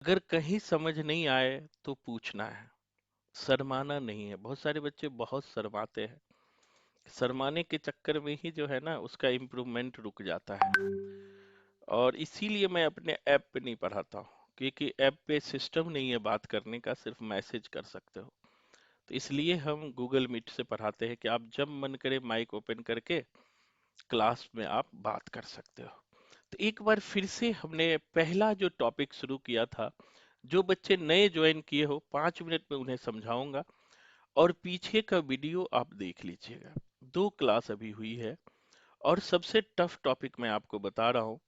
अगर कहीं समझ नहीं आए तो पूछना है, शर्माना नहीं है। बहुत सारे बच्चे बहुत शर्माते हैं, शर्माने के चक्कर में ही जो है ना उसका इम्प्रूवमेंट रुक जाता है। और इसीलिए मैं अपने ऐप पे नहीं पढ़ाता हूँ, क्योंकि ऐप पे सिस्टम नहीं है बात करने का, सिर्फ मैसेज कर सकते हो। तो इसलिए हम गूगल मीट से पढ़ाते हैं कि आप जब मन करे माइक ओपन करके क्लास में आप बात कर सकते हो। तो एक बार फिर से हमने पहला जो टॉपिक शुरू किया था, जो बच्चे नए ज्वाइन किए हो 5 मिनट में उन्हें समझाऊंगा, और पीछे का वीडियो आप देख लीजिएगा। 2 क्लास अभी हुई है, और सबसे टफ टॉपिक मैं आपको बता रहा हूँ।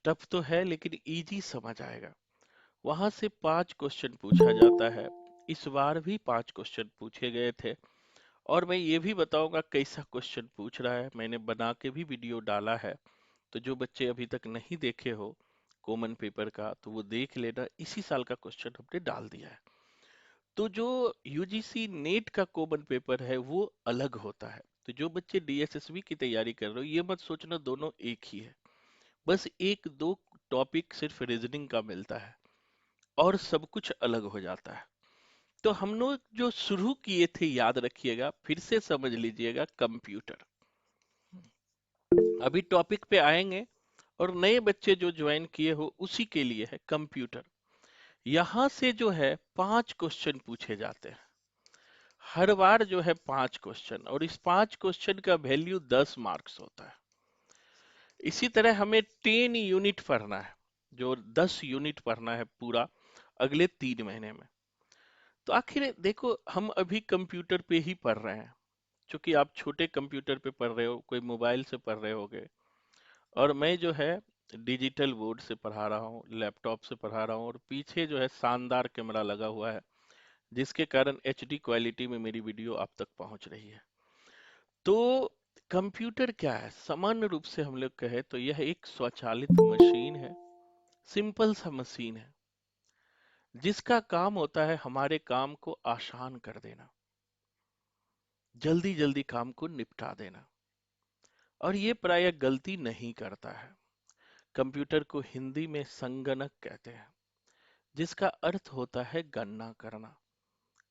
टफ तो है लेकिन इजी समझ आएगा। वहां से 5 क्वेश्चन पूछा जाता है। इस बार भी 5 क्वेश्चन पूछे गए थे, और मैं ये भी बताऊंगा कैसा क्वेश्चन पूछ रहा है। मैंने बना के भी वीडियो डाला है, तो जो बच्चे अभी तक नहीं देखे हो कॉमन पेपर का तो वो देख लेना। इसी साल का क्वेश्चन हमने डाल दिया है। तो जो यूजीसी नेट का कॉमन पेपर है वो अलग होता है। तो जो बच्चे डीएसएसबी की तैयारी कर रहे हो ये मत सोचना दोनों एक ही है। बस एक दो टॉपिक सिर्फ रीजनिंग का मिलता है, और सब कुछ अलग हो जाता है। तो हम लोग जो शुरू किए थे याद रखिएगा, फिर से समझ लीजिएगा, कंप्यूटर। अभी टॉपिक पे आएंगे, और नए बच्चे जो ज्वाइन किए हो उसी के लिए है कंप्यूटर। यहां से जो है 5 क्वेश्चन पूछे जाते हैं हर बार, जो है 5 क्वेश्चन, और इस 5 क्वेश्चन का वैल्यू 10 मार्क्स होता है। इसी तरह हमें 10 यूनिट पढ़ना है, जो 10 यूनिट पढ़ना है पूरा अगले 3 महीने में। तो आखिर देखो, हम अभी कंप्यूटर पे ही पढ़ रहे हैं, क्योंकि आप छोटे कंप्यूटर पे पढ़ रहे हो, कोई मोबाइल से पढ़ रहे होगे, और मैं जो है डिजिटल बोर्ड से पढ़ा रहा हूँ, लैपटॉप से पढ़ा रहा हूँ, और पीछे जो है शानदार कैमरा लगा हुआ है, जिसके कारण एचडी क्वालिटी में मेरी वीडियो आप तक पहुंच रही है। तो कंप्यूटर क्या है, सामान्य रूप से हम लोग कहे तो यह एक स्वचालित मशीन है। सिंपल सा मशीन है, जिसका काम होता है हमारे काम को आसान कर देना, जल्दी जल्दी काम को निपटा देना। और ये प्रायः गलती नहीं करता है। कंप्यूटर को हिंदी में संगणक कहते हैं, जिसका अर्थ होता है गणना करना,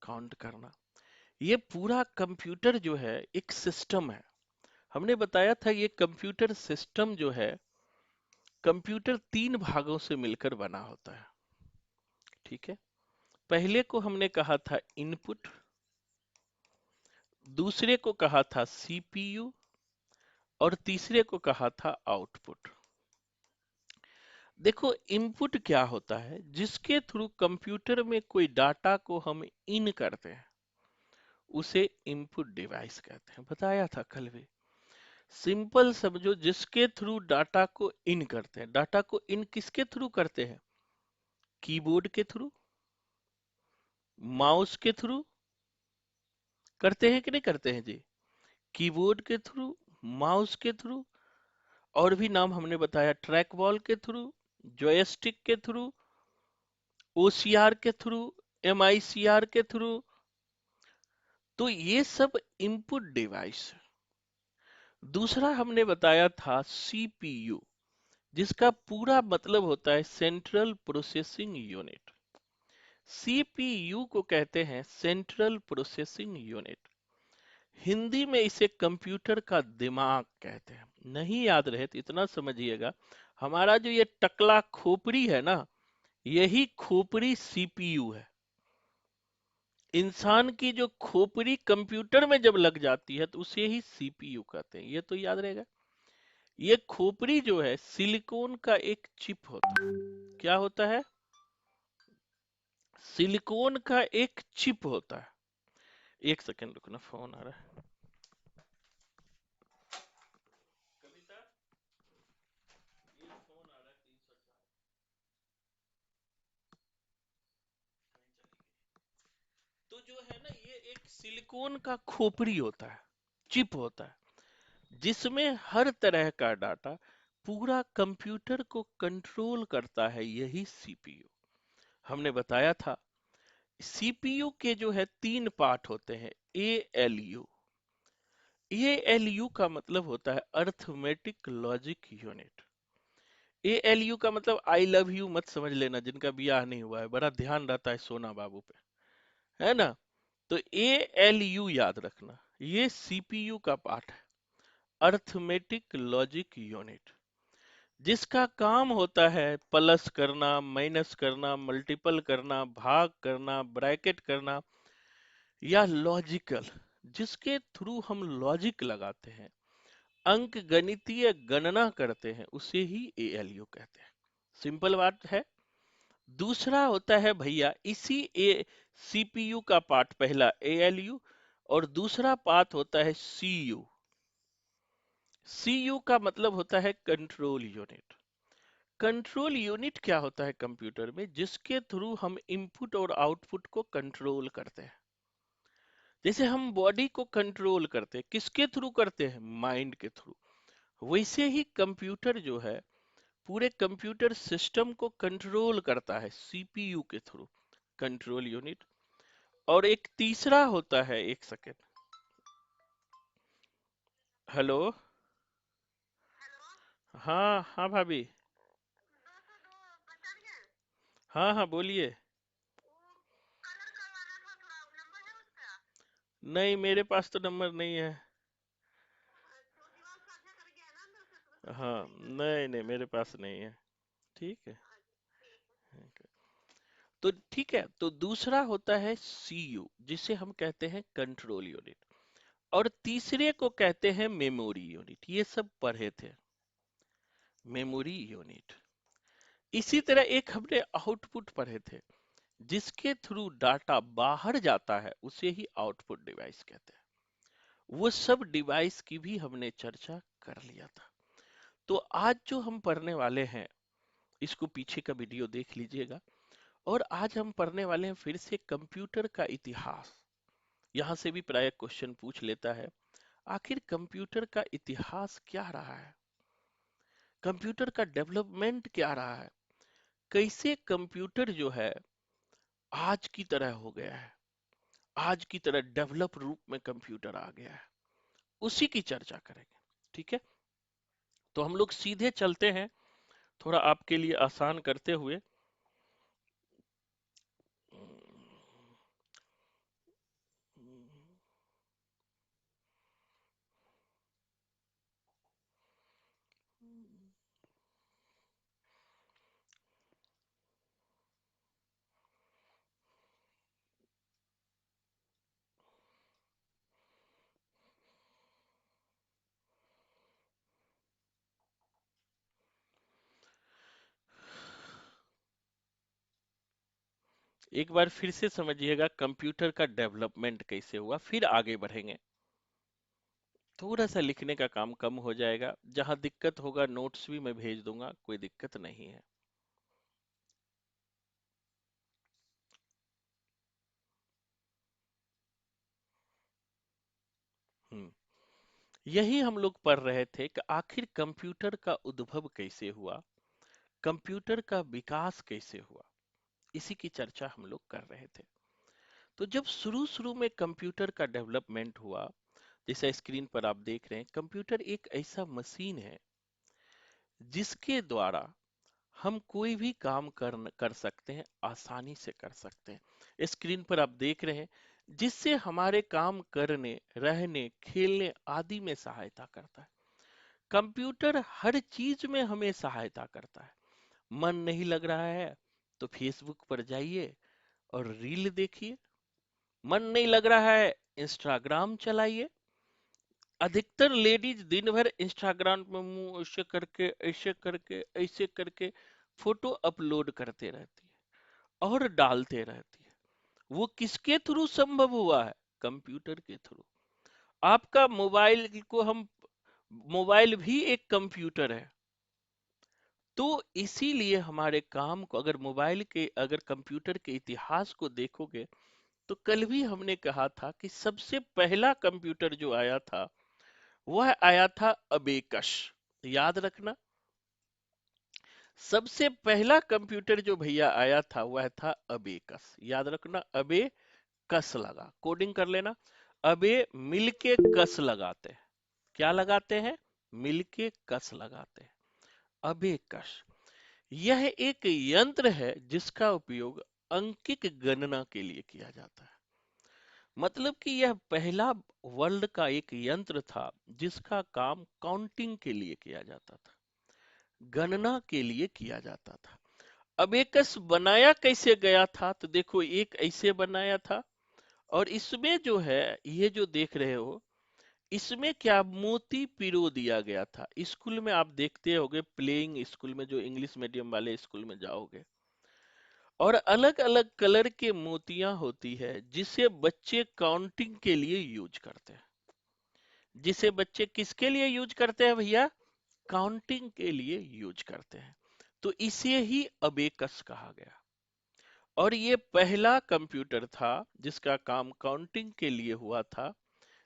काउंट करना। ये पूरा कंप्यूटर जो है एक सिस्टम है। हमने बताया था ये कंप्यूटर सिस्टम जो है, कंप्यूटर 3 भागों से मिलकर बना होता है। ठीक है, पहले को हमने कहा था इनपुट, दूसरे को कहा था सीपीयू, और तीसरे को कहा था आउटपुट। देखो, इनपुट क्या होता है, जिसके थ्रू कंप्यूटर में कोई डाटा को हम इन करते हैं, उसे इनपुट डिवाइस कहते हैं। बताया था कल भी। सिंपल समझो, जिसके थ्रू डाटा को इन करते हैं। डाटा को इन किसके थ्रू करते हैं? कीबोर्ड के थ्रू, माउस के थ्रू करते हैं कि नहीं करते हैं जी? कीबोर्ड के थ्रू, माउस के थ्रू, और भी नाम हमने बताया, ट्रैक बॉल के थ्रू, जॉयस्टिक के थ्रू, ओसीआर के थ्रू, एमआईसीआर के थ्रू। तो ये सब इनपुट डिवाइस है। दूसरा हमने बताया था सीपीयू, जिसका पूरा मतलब होता है सेंट्रल प्रोसेसिंग यूनिट। सीपीयू को कहते हैं सेंट्रल प्रोसेसिंग यूनिट। हिंदी में इसे कंप्यूटर का दिमाग कहते हैं। नहीं याद रहे तो इतना समझिएगा, हमारा जो ये टकला खोपड़ी है ना, यही खोपड़ी सीपीयू है। इंसान की जो खोपड़ी कंप्यूटर में जब लग जाती है तो उसे ही सीपीयू कहते हैं। ये तो याद रहेगा। ये खोपड़ी जो है सिलिकॉन का एक चिप होता है। क्या होता है? सिलिकॉन का एक चिप होता है। एक सेकंड रुकना, फोन आ रहा है। कविता, ये फोन आ रहा है 304। तो जो है ना, ये एक सिलिकॉन का खोपड़ी होता है, चिप होता है, जिसमें हर तरह का डाटा पूरा कंप्यूटर को कंट्रोल करता है, यही सीपीयू। हमने बताया था सीपीयू के जो है 3 पार्ट होते हैं। एएलयू, एएलयू का मतलब होता है अर्थमेटिक लॉजिक यूनिट। ALU का मतलब आई लव यू मत समझ लेना, जिनका ब्याह नहीं हुआ है, बड़ा ध्यान रहता है सोना बाबू पे, है ना। तो ALU याद रखना, ये CPU का पार्ट है, अर्थमेटिक लॉजिक यूनिट, जिसका काम होता है प्लस करना, माइनस करना, मल्टीपल करना, भाग करना, ब्रैकेट करना, या लॉजिकल, जिसके थ्रू हम लॉजिक लगाते हैं, अंक गणितीय गणना करते हैं, उसे ही ALU कहते हैं। सिंपल बात है। दूसरा होता है भैया इसी ए CPU का पार्ट, पहला ALU और दूसरा पार्ट होता है CU। CU का मतलब होता है कंट्रोल यूनिट। कंट्रोल यूनिट क्या होता है कंप्यूटर में, जिसके थ्रू हम इनपुट और आउटपुट को कंट्रोल करते हैं। जैसे हम बॉडी को कंट्रोल करते हैं, किसके थ्रू करते हैं, माइंड के थ्रू। वैसे ही कंप्यूटर जो है, पूरे कंप्यूटर सिस्टम को कंट्रोल करता है CPU के थ्रू, कंट्रोल यूनिट। और एक तीसरा होता है, एक सेकेंड, हेलो, हाँ हाँ भाभी, हाँ हाँ बोलिए। नहीं मेरे पास तो नंबर नहीं है। हाँ, नहीं नहीं मेरे पास नहीं है। ठीक है। तो ठीक है, तो दूसरा होता है CU, जिसे हम कहते हैं कंट्रोल यूनिट, और तीसरे को कहते हैं मेमोरी यूनिट। ये सब पढ़े थे, मेमोरी यूनिट। इसी तरह एक हमने आउटपुट पढ़े थे, जिसके थ्रू डाटा बाहर जाता है, उसे ही आउटपुट डिवाइस कहते हैं। वो सब डिवाइस की भी हमने चर्चा कर लिया था। तो आज जो हम पढ़ने वाले हैं, इसको पीछे का वीडियो देख लीजिएगा। और आज हम पढ़ने वाले हैं फिर से कंप्यूटर का इतिहास। यहाँ से भी प्रायः क्वेश्चन पूछ लेता है, आखिर कंप्यूटर का इतिहास क्या रहा है, कंप्यूटर का डेवलपमेंट क्या रहा है, कैसे कंप्यूटर जो है आज की तरह हो गया है, आज की तरह डेवलप रूप में कंप्यूटर आ गया है, उसी की चर्चा करेंगे। ठीक है, तो हम लोग सीधे चलते हैं, थोड़ा आपके लिए आसान करते हुए। एक बार फिर से समझिएगा कंप्यूटर का डेवलपमेंट कैसे हुआ, फिर आगे बढ़ेंगे। थोड़ा सा लिखने का काम कम हो जाएगा, जहां दिक्कत होगा नोट्स भी मैं भेज दूंगा, कोई दिक्कत नहीं है। हम्म, यही हम लोग पढ़ रहे थे कि आखिर कंप्यूटर का उद्भव कैसे हुआ, कंप्यूटर का विकास कैसे हुआ, इसी की चर्चा हम लोग कर रहे थे। तो जब शुरू शुरू में कंप्यूटर का डेवलपमेंट हुआ, जैसा स्क्रीन पर आप देख रहे हैं, कंप्यूटर एक ऐसा मशीन है जिसके द्वारा हम कोई भी काम कर सकते हैं, आसानी से कर सकते हैं। स्क्रीन पर आप देख रहे हैं, जिससे हमारे काम करने, रहने, खेलने आदि में सहायता करता है। कंप्यूटर हर चीज में हमें सहायता करता है। मन नहीं लग रहा है तो फेसबुक पर जाइए और रील देखिए, मन नहीं लग रहा है इंस्टाग्राम चलाइए। अधिकतर लेडीज दिन भर इंस्टाग्राम में मुंह ऐसे करके फोटो अपलोड करते रहती है और डालते रहती है। वो किसके थ्रू संभव हुआ है, कंप्यूटर के थ्रू। आपका मोबाइल को हम, मोबाइल भी एक कंप्यूटर है। तो इसीलिए हमारे काम को, अगर मोबाइल के, अगर कंप्यूटर के इतिहास को देखोगे, तो कल भी हमने कहा था कि सबसे पहला कंप्यूटर जो आया था, वह आया था अबेकस। याद रखना, सबसे पहला कंप्यूटर जो भैया आया था वह था अबेकस। याद रखना, अबे कस लगा, कोडिंग कर लेना। अबे मिलके कस लगाते हैं, क्या लगाते हैं, मिलके कस लगाते हैं, अबेकस। यह एक यंत्र है जिसका उपयोग अंकिक गणना के लिए किया जाता है। मतलब कि यह पहला वर्ल्ड का एक यंत्र था जिसका काम काउंटिंग के लिए किया जाता था, गणना के लिए किया जाता था। अबेकस बनाया कैसे गया था, तो देखो एक ऐसे बनाया था, और इसमें जो है, ये जो देख रहे हो, इसमें क्या मोती पिरो दिया गया था। स्कूल में आप देखते होगे, प्लेइंग स्कूल में, जो इंग्लिश मीडियम वाले स्कूल में जाओगे, और अलग अलग कलर के मोतियां होती है जिसे बच्चे काउंटिंग के लिए यूज करते हैं। जिसे बच्चे किसके लिए यूज करते हैं भैया? काउंटिंग के लिए यूज करते हैं। तो इसे ही अबेकस कहा गया। और ये पहला कंप्यूटर था जिसका काम काउंटिंग के लिए हुआ था।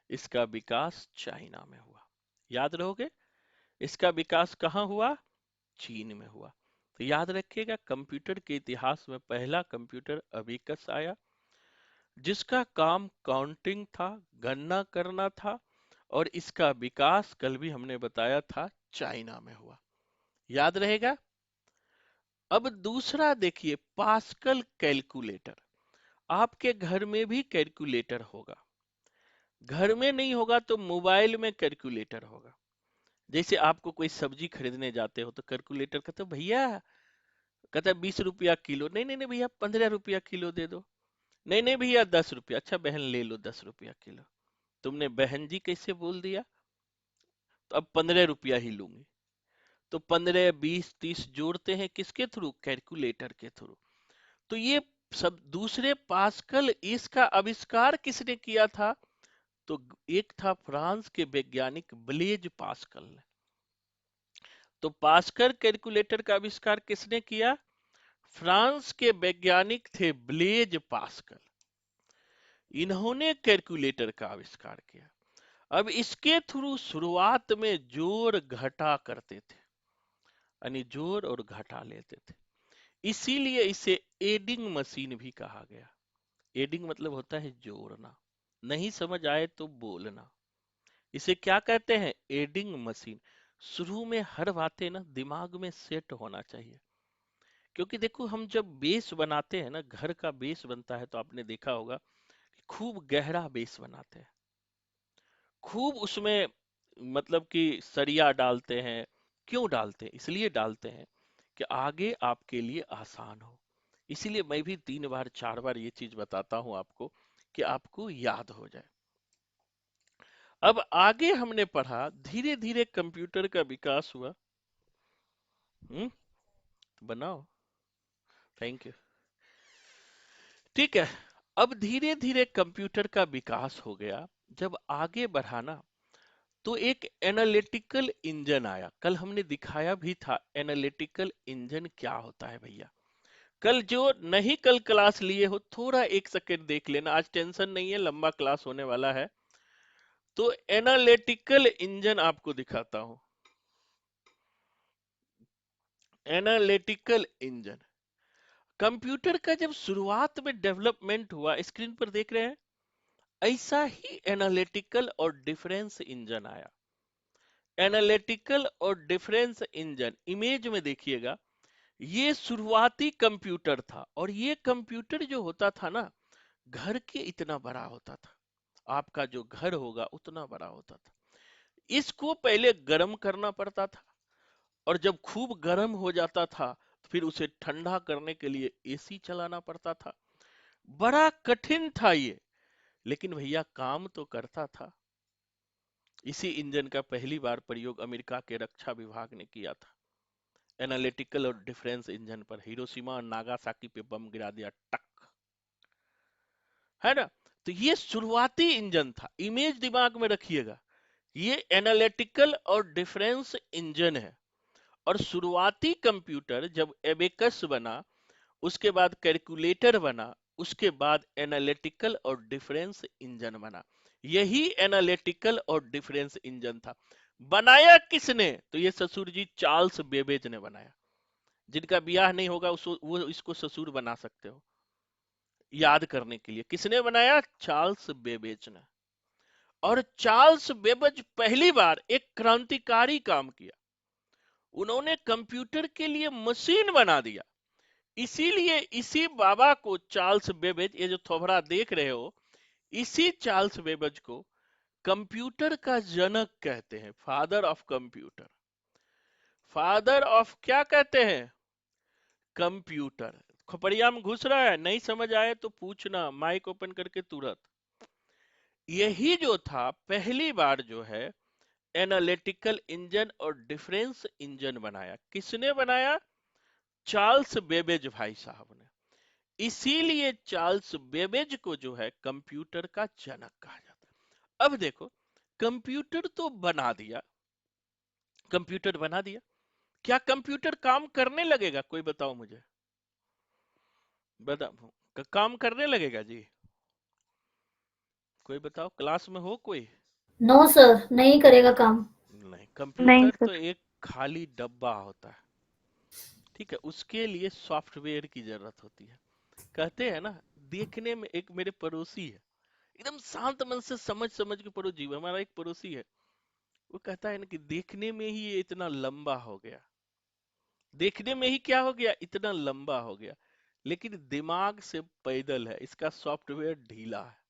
इसका विकास चाइना में हुआ। याद रहोगे, इसका विकास कहाँ हुआ? चीन में हुआ। तो याद रखिएगा, कंप्यूटर के इतिहास में पहला कंप्यूटर अबेकस आया, जिसका काम काउंटिंग था, गणना करना था, और इसका विकास कल भी हमने बताया था चाइना में हुआ। याद रहेगा। अब दूसरा देखिए, पास्कल कैलकुलेटर। आपके घर में भी कैलकुलेटर होगा, घर में नहीं होगा तो मोबाइल में कैलकुलेटर होगा। जैसे आपको कोई सब्जी खरीदने जाते हो तो कैलकुलेटर कहते हो भैया, कहता है 20 रुपया किलो। नहीं नहीं नहीं भैया, 15 रुपया किलो दे दो। नहीं नहीं भैया, 10 रुपया। अच्छा बहन ले लो 10 रुपया किलो। तुमने बहन जी कैसे बोल दिया, तो अब 15 रुपया ही लूंगी। तो 15, 20, 30 जोड़ते हैं किसके थ्रू? कैलकुलेटर के थ्रू। तो ये सब दूसरे पास्कल, इसका आविष्कार किसने किया था? तो एक था फ्रांस के वैज्ञानिक ब्लेज पास्कल ने। तो पास्कल कैलकुलेटर का आविष्कार किसने किया? फ्रांस के वैज्ञानिक थे ब्लेज पास्कल। इन्होंने कैलकुलेटर का आविष्कार किया। अब इसके थ्रू शुरुआत में जोड़ घटा करते थे, यानी जोड़ और घटा लेते थे। इसीलिए इसे एडिंग मशीन भी कहा गया। एडिंग मतलब होता है जोड़ना। नहीं समझ आए तो बोलना। इसे क्या कहते हैं? Adding machine. शुरू में हर बातें ना दिमाग में सेट होना चाहिए। क्योंकि देखो, हम जब बेस बनाते हैं ना, घर का बेस बनता है, तो आपने देखा होगा कि खूब गहरा बेस बनाते हैं, खूब उसमें मतलब कि सरिया डालते हैं। क्यों डालते हैं? इसलिए डालते हैं कि आगे आपके लिए आसान हो। इसीलिए मैं भी 3 बार 4 बार ये चीज बताता हूं आपको, कि आपको याद हो जाए। अब आगे हमने पढ़ा, धीरे धीरे कंप्यूटर का विकास हुआ। हम्म, बनाओ। Thank you. ठीक है। अब धीरे धीरे कंप्यूटर का विकास हो गया। जब आगे बढ़ा ना, तो एक एनालिटिकल इंजन आया। कल हमने दिखाया भी था एनालिटिकल इंजन क्या होता है भैया। कल जो नहीं कल क्लास लिए हो, थोड़ा 1 सेकेंड देख लेना। आज टेंशन नहीं है, लंबा क्लास होने वाला है। तो एनालिटिकल इंजन आपको दिखाता हूं। एनालिटिकल इंजन, कंप्यूटर का जब शुरुआत में डेवलपमेंट हुआ, स्क्रीन पर देख रहे हैं, ऐसा ही एनालिटिकल और डिफरेंस इंजन आया। एनालिटिकल और डिफरेंस इंजन, इमेज में देखिएगा, ये शुरुआती कंप्यूटर था। और ये कंप्यूटर जो होता था ना, घर के इतना बड़ा होता था। आपका जो घर होगा उतना बड़ा होता था। इसको पहले गर्म करना पड़ता था, और जब खूब गर्म हो जाता था, तो फिर उसे ठंडा करने के लिए एसी चलाना पड़ता था। बड़ा कठिन था ये, लेकिन भैया काम तो करता था। इसी इंजन का पहली बार प्रयोग अमेरिका के रक्षा विभाग ने किया था। एनालिटिकल और डिफरेंस इंजन पर हिरोशिमा और नागासाकी पे बम गिरा दिया, टक। है ना। तो ये शुरुआती इंजन था। इमेज दिमाग में रखिएगा, ये एनालिटिकल और डिफरेंस इंजन है। और शुरुआती कंप्यूटर जब एबेकस बना, उसके बाद कैलकुलेटर बना, उसके बाद एनालिटिकल और डिफरेंस इंजन बना। यही एनालिटिकल और डिफरेंस इंजन था। बनाया किसने? तो ये ससुर जी चार्ल्स बेबेज ने बनाया। जिनका ब्याह नहीं होगा वो इसको ससुर बना सकते हो, याद करने के लिए। किसने बनाया? चार्ल्स बेबेज ने। और चार्ल्स बेबेज पहली बार एक क्रांतिकारी काम किया। उन्होंने कंप्यूटर के लिए मशीन बना दिया। इसीलिए इसी बाबा को चार्ल्स बेबेज, ये जो थोबड़ा देख रहे हो, इसी चार्ल्स बेबेज को कंप्यूटर का जनक कहते हैं, father of computer. Father of क्या कहते हैं? कंप्यूटर। खोपड़िया में घुस रहा है, नहीं समझ आए तो पूछना, माइक ओपन करके तुरंत। यही जो था पहली बार जो है एनालिटिकल इंजन और डिफरेंस इंजन बनाया। किसने बनाया? चार्ल्स बेबेज भाई साहब ने। इसीलिए चार्ल्स बेबेज को जो है कंप्यूटर का जनक कहा जाता है। अब देखो, कंप्यूटर तो बना दिया, कंप्यूटर बना दिया, क्या कंप्यूटर काम करने लगेगा? कोई बताओ मुझे, बताओ, काम करने लगेगा जी? कोई बताओ, क्लास में हो कोई? नो सर, नहीं करेगा काम। नहीं, नहीं कंप्यूटर तो सर। एक खाली डब्बा होता है, ठीक है, उसके लिए सॉफ्टवेयर की जरूरत होती है। कहते हैं ना, देखने में, एक मेरे पड़ोसी है, एकदम शांत मन से समझ समझ के पड़ो जीव, हमारा एक पड़ोसी है, वो कहता है ना कि देखने में ही ये इतना लंबा हो गया, देखने में ही क्या हो गया, इतना लंबा हो गया, लेकिन दिमाग से पैदल है, इसका सॉफ्टवेयर ढीला है।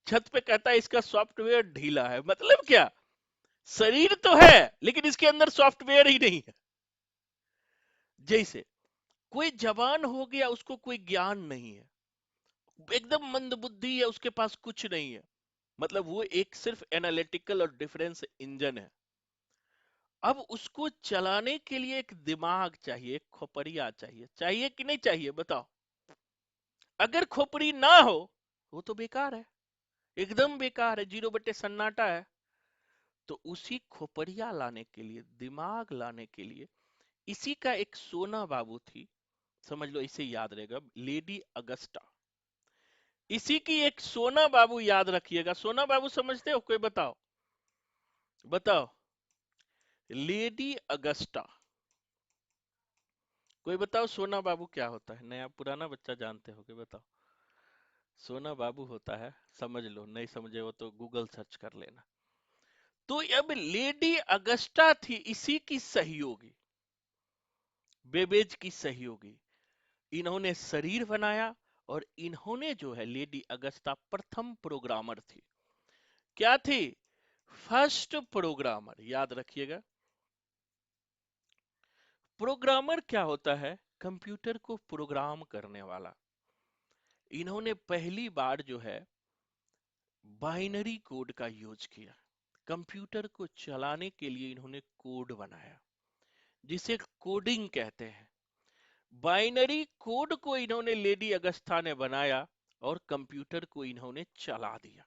छत पे कहता है इसका सॉफ्टवेयर ढीला है, मतलब क्या? शरीर तो है लेकिन इसके अंदर सॉफ्टवेयर ही नहीं है। जैसे कोई जवान हो गया, उसको कोई ज्ञान नहीं है, एकदम मंदबुद्धि है, उसके पास कुछ नहीं है, मतलब वो एक सिर्फ एनालिटिकल और डिफरेंस इंजन है। अब उसको चलाने के लिए एक दिमाग चाहिए, एक खोपड़िया चाहिए, चाहिए कि नहीं चाहिए बताओ? अगर खोपड़ी ना हो, वो तो बेकार है, एकदम बेकार है, जीरो बट्टे सन्नाटा है। तो उसी खोपड़िया लाने के लिए, दिमाग लाने के लिए, इसी का एक सोना बाबू थी, समझ लो, इसे याद रहेगा, लेडी अगस्टा। इसी की एक सोना बाबू याद रखिएगा। सोना बाबू समझते हो? कोई बताओ, बताओ, लेडी अगस्टा। कोई बताओ सोना बाबू क्या होता है? नया पुराना बच्चा जानते हो? बताओ। सोना बाबू होता है, समझ लो, नहीं समझे हो तो गूगल सर्च कर लेना। तो अब लेडी अगस्टा थी इसी की सहयोगी, बेबेज की सहयोगी। इन्होंने शरीर बनाया, और इन्होंने जो है, लेडी अगस्ता प्रथम प्रोग्रामर थी। क्या थी? फर्स्ट प्रोग्रामर, याद रखिएगा। प्रोग्रामर क्या होता है? कंप्यूटर को प्रोग्राम करने वाला। इन्होंने पहली बार जो है बाइनरी कोड का यूज किया। कंप्यूटर को चलाने के लिए इन्होंने कोड बनाया, जिसे कोडिंग कहते हैं। बाइनरी कोड को इन्होंने, लेडी अगस्ता ने बनाया, और कंप्यूटर को इन्होंने चला दिया।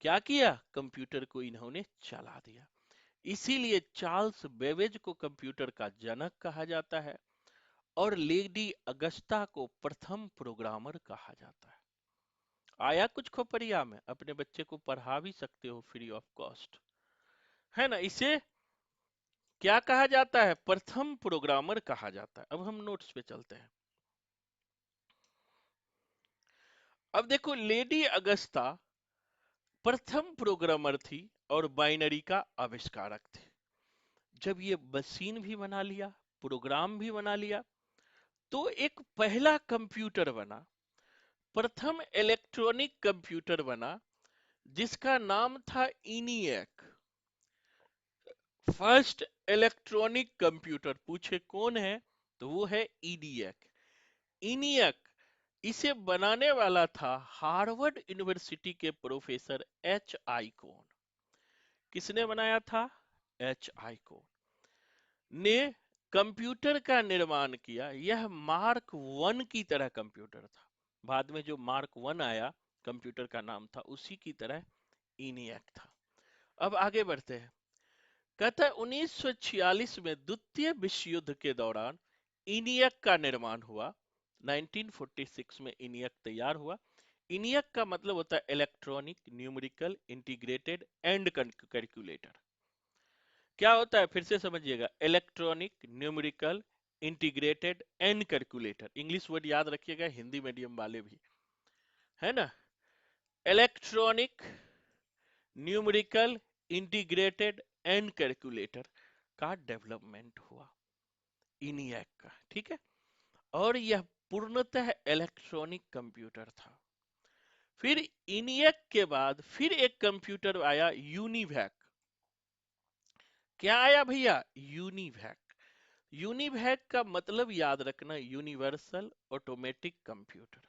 क्या किया? कंप्यूटर को इन्होंने चला दिया। इसीलिए चार्ल्स बेबेज को कंप्यूटर का जनक कहा जाता है, और लेडी अगस्ता को प्रथम प्रोग्रामर कहा जाता है। आया कुछ खोपड़िया में? अपने बच्चे को पढ़ा भी सकते हो फ्री ऑफ कॉस्ट, है ना? इसे क्या कहा जाता है? प्रथम प्रोग्रामर कहा जाता है। अब हम नोट्स पे चलते हैं। अब देखो, लेडी अगस्ता प्रथम प्रोग्रामर थी और बाइनरी का आविष्कारक थी। जब ये मशीन भी बना लिया, प्रोग्राम भी बना लिया, तो एक पहला कंप्यूटर बना, प्रथम इलेक्ट्रॉनिक कंप्यूटर बना, जिसका नाम था इनियक। फर्स्ट इलेक्ट्रॉनिक कंप्यूटर, पूछे कौन है, तो वो है इनियक। इनियक, इसे बनाने वाला था हार्वर्ड यूनिवर्सिटी के प्रोफेसर एच आई कोन। किसने बनाया था? एच आई कोन ने कंप्यूटर का निर्माण किया। यह मार्क वन की तरह कंप्यूटर था। बाद में जो मार्क वन आया, कंप्यूटर का नाम था, उसी की तरह इनियक था। अब आगे बढ़ते हैं। कहता है 1946 में द्वितीय विश्व युद्ध के दौरान इनियक का निर्माण हुआ। 1946 में इनियक तैयार हुआ। इनियक का मतलब होता है electronic numerical integrated and calculator. क्या होता है? फिर से समझिएगा, electronic numerical integrated and calculator. English word याद रखिएगा, हिंदी मीडियम वाले भी, है ना? Electronic numerical integrated and calculator. का डेवलपमेंट हुआ, इनिएक का, ठीक है। और यह पूर्णतः इलेक्ट्रॉनिक कंप्यूटर था। फिर इनिएक के बाद फिर एक कंप्यूटर आया, यूनिवैक। क्या आया भैया? यूनिवैक। यूनिवैक का मतलब याद रखना, यूनिवर्सल ऑटोमेटिक कंप्यूटर।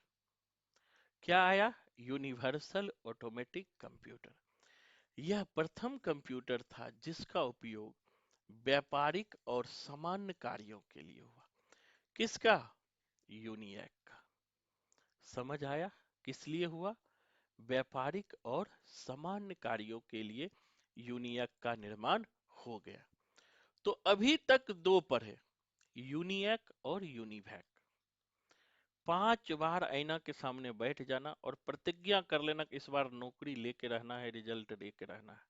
क्या आया? Universal automatic computer. यह प्रथम कंप्यूटर था जिसका उपयोग व्यापारिक और सामान्य कार्यों के लिए हुआ। किसका? यूनिएक का। समझ आया किस लिए हुआ? व्यापारिक और सामान्य कार्यों के लिए यूनिएक का निर्माण हो गया। तो अभी तक दो पढ़े, यूनिएक और यूनिवैक। 5 बार आईना के सामने बैठ जाना और प्रतिज्ञा कर लेना कि इस बार नौकरी लेके रहना है, रिजल्ट लेके रहना है।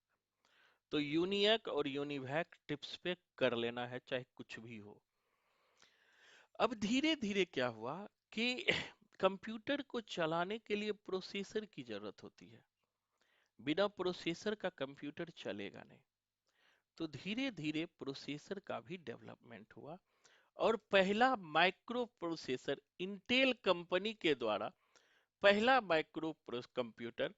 तो यूनिएक और यूनिवैक टिप्स पे कर लेना है, चाहे कुछ भी हो। अब धीरे धीरे क्या हुआ कि कंप्यूटर को चलाने के लिए प्रोसेसर की जरूरत होती है। बिना प्रोसेसर का कंप्यूटर चलेगा नहीं। तो धीरे धीरे प्रोसेसर का भी डेवलपमेंट हुआ और पहला माइक्रो प्रोसेसर इंटेल कंपनी के द्वारा पहला माइक्रो कंप्यूटर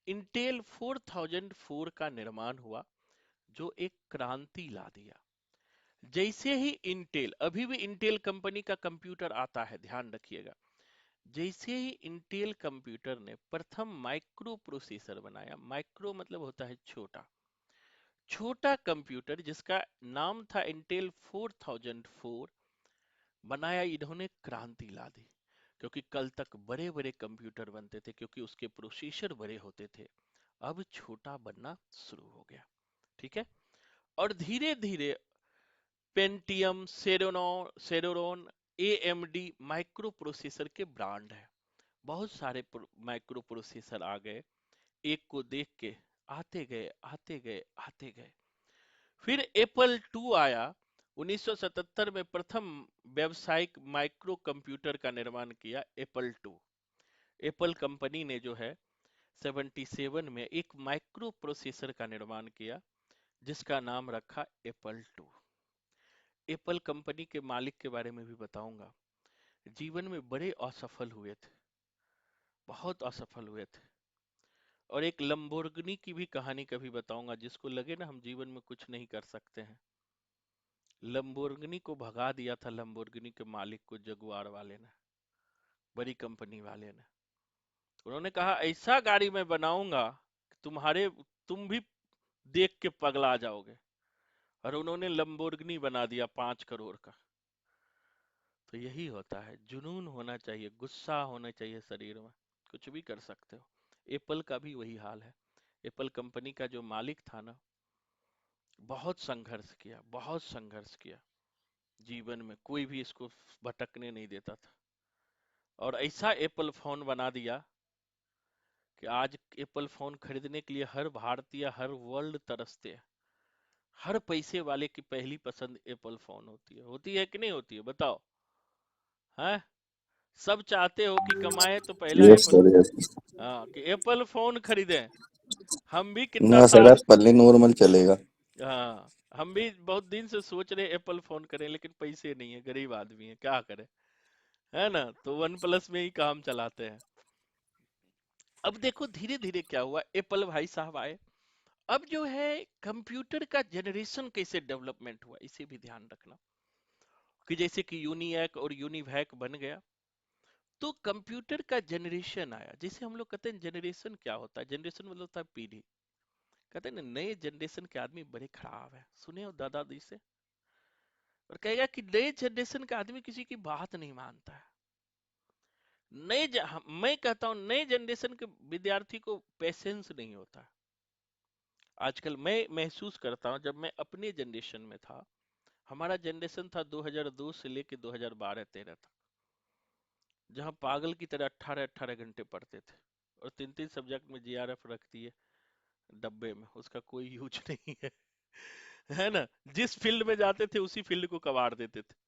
इंटेल 4004 का निर्माण हुआ, जो एक क्रांति ला दिया। जैसे ही इंटेल, अभी भी इंटेल कंपनी का कंप्यूटर आता है, ध्यान रखिएगा। जैसे ही इंटेल कंप्यूटर ने प्रथम माइक्रो प्रोसेसर बनाया, माइक्रो मतलब होता है छोटा, छोटा कंप्यूटर जिसका नाम था इंटेल 4004 बनाया, इन्होंने क्रांति ला दी। क्योंकि कल तक बड़े बड़े कंप्यूटर बनते थे क्योंकि उसके प्रोसेसर बड़े होते थे, अब छोटा बनना शुरू हो गया, ठीक है। और धीरे धीरे पेंटियम, सेरोरॉन, एएमडी माइक्रो प्रोसेसर के ब्रांड है। बहुत सारे माइक्रो प्रोसेसर आ गए, एक को देख के आते गए आते गए आते गए। फिर एप्पल 2 आया। 1977 में प्रथम व्यावसायिक माइक्रो कंप्यूटर का निर्माण किया, एप्पल 2। एप्पल कंपनी ने जो है 77 में एक माइक्रो प्रोसेसर का निर्माण किया जिसका नाम रखा एप्पल 2। एप्पल कंपनी के मालिक के बारे में भी बताऊंगा। जीवन में बड़े असफल हुए थे, बहुत असफल हुए थे। और एक लंबोर्गिनी की भी कहानी कभी बताऊंगा, जिसको लगे ना हम जीवन में कुछ नहीं कर सकते हैं। लंबोर्गिनी को भगा दिया था, लंबोर्गिनी के मालिक को, जगुआर वाले ने, बड़ी कंपनी वाले ने। उन्होंने कहा ऐसा गाड़ी मैं बनाऊंगा कि तुम भी देख के पगला जाओगे। और उन्होंने लंबोर्गिनी बना दिया 5 करोड़ का। तो यही होता है, जुनून होना चाहिए, गुस्सा होना चाहिए शरीर में, कुछ भी कर सकते हो। एप्पल का भी वही हाल है। एप्पल कंपनी का जो मालिक था ना, बहुत संघर्ष किया, बहुत संघर्ष किया। जीवन में कोई भी इसको भटकने नहीं देता था। और ऐसा एप्पल फोन बना दिया कि आज एप्पल फोन खरीदने के लिए हर भारतीय, हर वर्ल्ड तरसते हैं। हर पैसे वाले की पहली पसंद एप्पल फोन होती है कि नहीं होती है, बताओ। हैं? सब चाहते हो कि कमाए तो पहला यस एप्पल, सर, यस। हाँ, कि एप्पल फोन खरीदें। हम भी कितना ना साल, सर, पल्ले नॉर्मल चलेगा। हाँ, हम भी बहुत दिन से सोच रहे एप्पल फोन करें, लेकिन पैसे नहीं है, गरीब आदमी है, क्या करें, है ना। तो वन प्लस में ही काम चलाते हैं। अब देखो धीरे धीरे क्या हुआ, एप्पल भाई साहब आए। अब जो है कंप्यूटर का जनरेशन कैसे डेवलपमेंट हुआ, इसे भी ध्यान रखना। कि जैसे कि यूनिएक और यूनिवैक बन गया, तो कंप्यूटर का जनरेशन आया। जैसे हम लोग कहते हैं जनरेशन क्या होता है, जनरेशन मतलब होता है पीढ़ी। कहते हैं ना, नए जनरेशन के आदमी बड़े खराब है, सुने हो दादाजी से। और कहेगा कि नए जनरेशन का आदमी किसी की बात नहीं मानता है। मैं कहता हूं नए जनरेशन के विद्यार्थी को पेशेंस नहीं होता है। आजकल मैं महसूस करता हूं, जब मैं अपने जनरेशन में था, हमारा जनरेशन था 2002 से लेके 2012-13 तक, जहां पागल की तरह 18-18 घंटे पढ़ते थे और 3-3 सब्जेक्ट में जीआरएफ रख दिए डब्बे में, उसका कोई यूज नहीं है। है ना। जिस फील्ड में जाते थे उसी फील्ड को कबाड़ देते थे।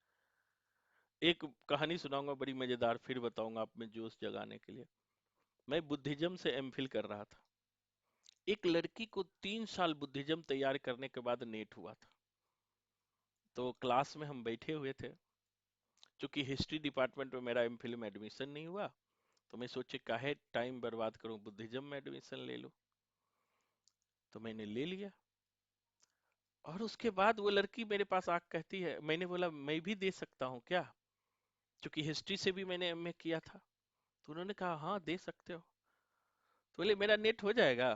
एक कहानी सुनाऊंगा बड़ी मजेदार, फिर बताऊंगा आप में जोश जगाने के लिए। मैं बुद्धिज्म से एमफिल कर रहा था। एक लड़की को 3 साल बुद्धिज्म तैयार करने के बाद नेट हुआ था। तो क्लास में हम बैठे हुए थे, क्योंकि हिस्ट्री डिपार्टमेंट में मेरा एमफिल में एडमिशन नहीं हुआ, तो मैं सोचे काहे टाइम बर्बाद करूं, बुद्धिज्म में एडमिशन ले लूं। तो मैंने ले लिया। और उसके बाद वो लड़की मेरे पास आके कहती है, मैंने बोला मैं भी दे सकता हूँ क्या, क्योंकि हिस्ट्री से भी मैंने एमए किया था। तो उन्होंने कहा हाँ दे सकते हो। तो बोले मेरा नेट हो जाएगा।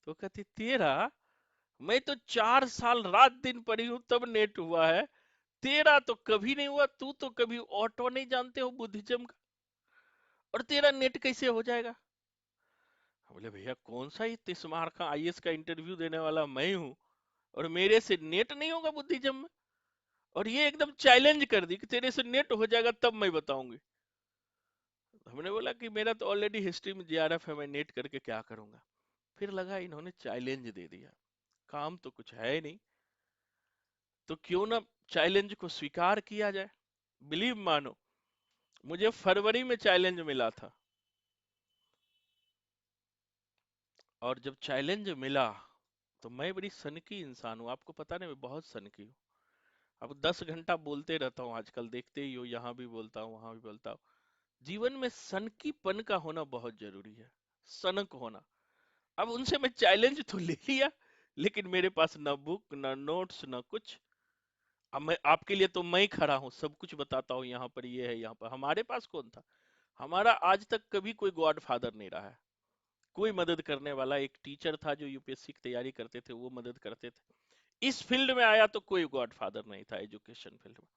तो कहती तेरा, मैं तो 4 साल रात दिन पढ़ी हूँ तब नेट हुआ है, तेरा तो कभी नहीं हुआ, तू तो कभी ऑटो नहीं जानते हो बुद्धिज्म का, और तेरा नेट कैसे हो जाएगा। बोले भैया कौन सा ही 30 मार्क का आईएएस का इंटरव्यू देने वाला मैं हूँ, और मेरे से नेट नहीं होगा बुद्धिज्म में। और ये एकदम चैलेंज कर दी कि तेरे से नेट हो जाएगा तब मैं बताऊंगी। हमने बोला कि मेरा तो ऑलरेडी हिस्ट्री में जीआरएफ है, मैं नेट करके क्या करूंगा। फिर लगा इन्होंने चैलेंज दे दिया, काम तो कुछ है नहीं, तो क्यों ना चैलेंज को स्वीकार किया जाए। बिलीव मानो, मुझे फरवरी में चैलेंज मिला था, और जब चैलेंज मिला तो मैं बड़ी सनकी इंसान हूँ, आपको पता नहीं मैं बहुत सनकी हूँ। अब 10 घंटा बोलते रहता हूँ आजकल, देखते ही हो, यहाँ भी बोलता हूँ वहां भी बोलता हूँ। जीवन में सनकीपन का होना बहुत जरूरी है, सनक होना। अब उनसे मैं चैलेंज तो ले लिया, लेकिन मेरे पास ना बुक ना नोट्स ना कुछ। अब मैं आपके लिए तो मैं ही खड़ा हूँ, सब कुछ बताता हूँ, यहाँ पर ये है, यहाँ पर हमारे पास कौन था। हमारा आज तक कभी कोई गॉड फादर नहीं रहा है, कोई मदद करने वाला। एक टीचर था जो यूपीएससी की तैयारी करते थे, वो मदद करते थे। इस फील्ड में आया तो कोई गॉड फादर नहीं था एजुकेशन फील्ड में।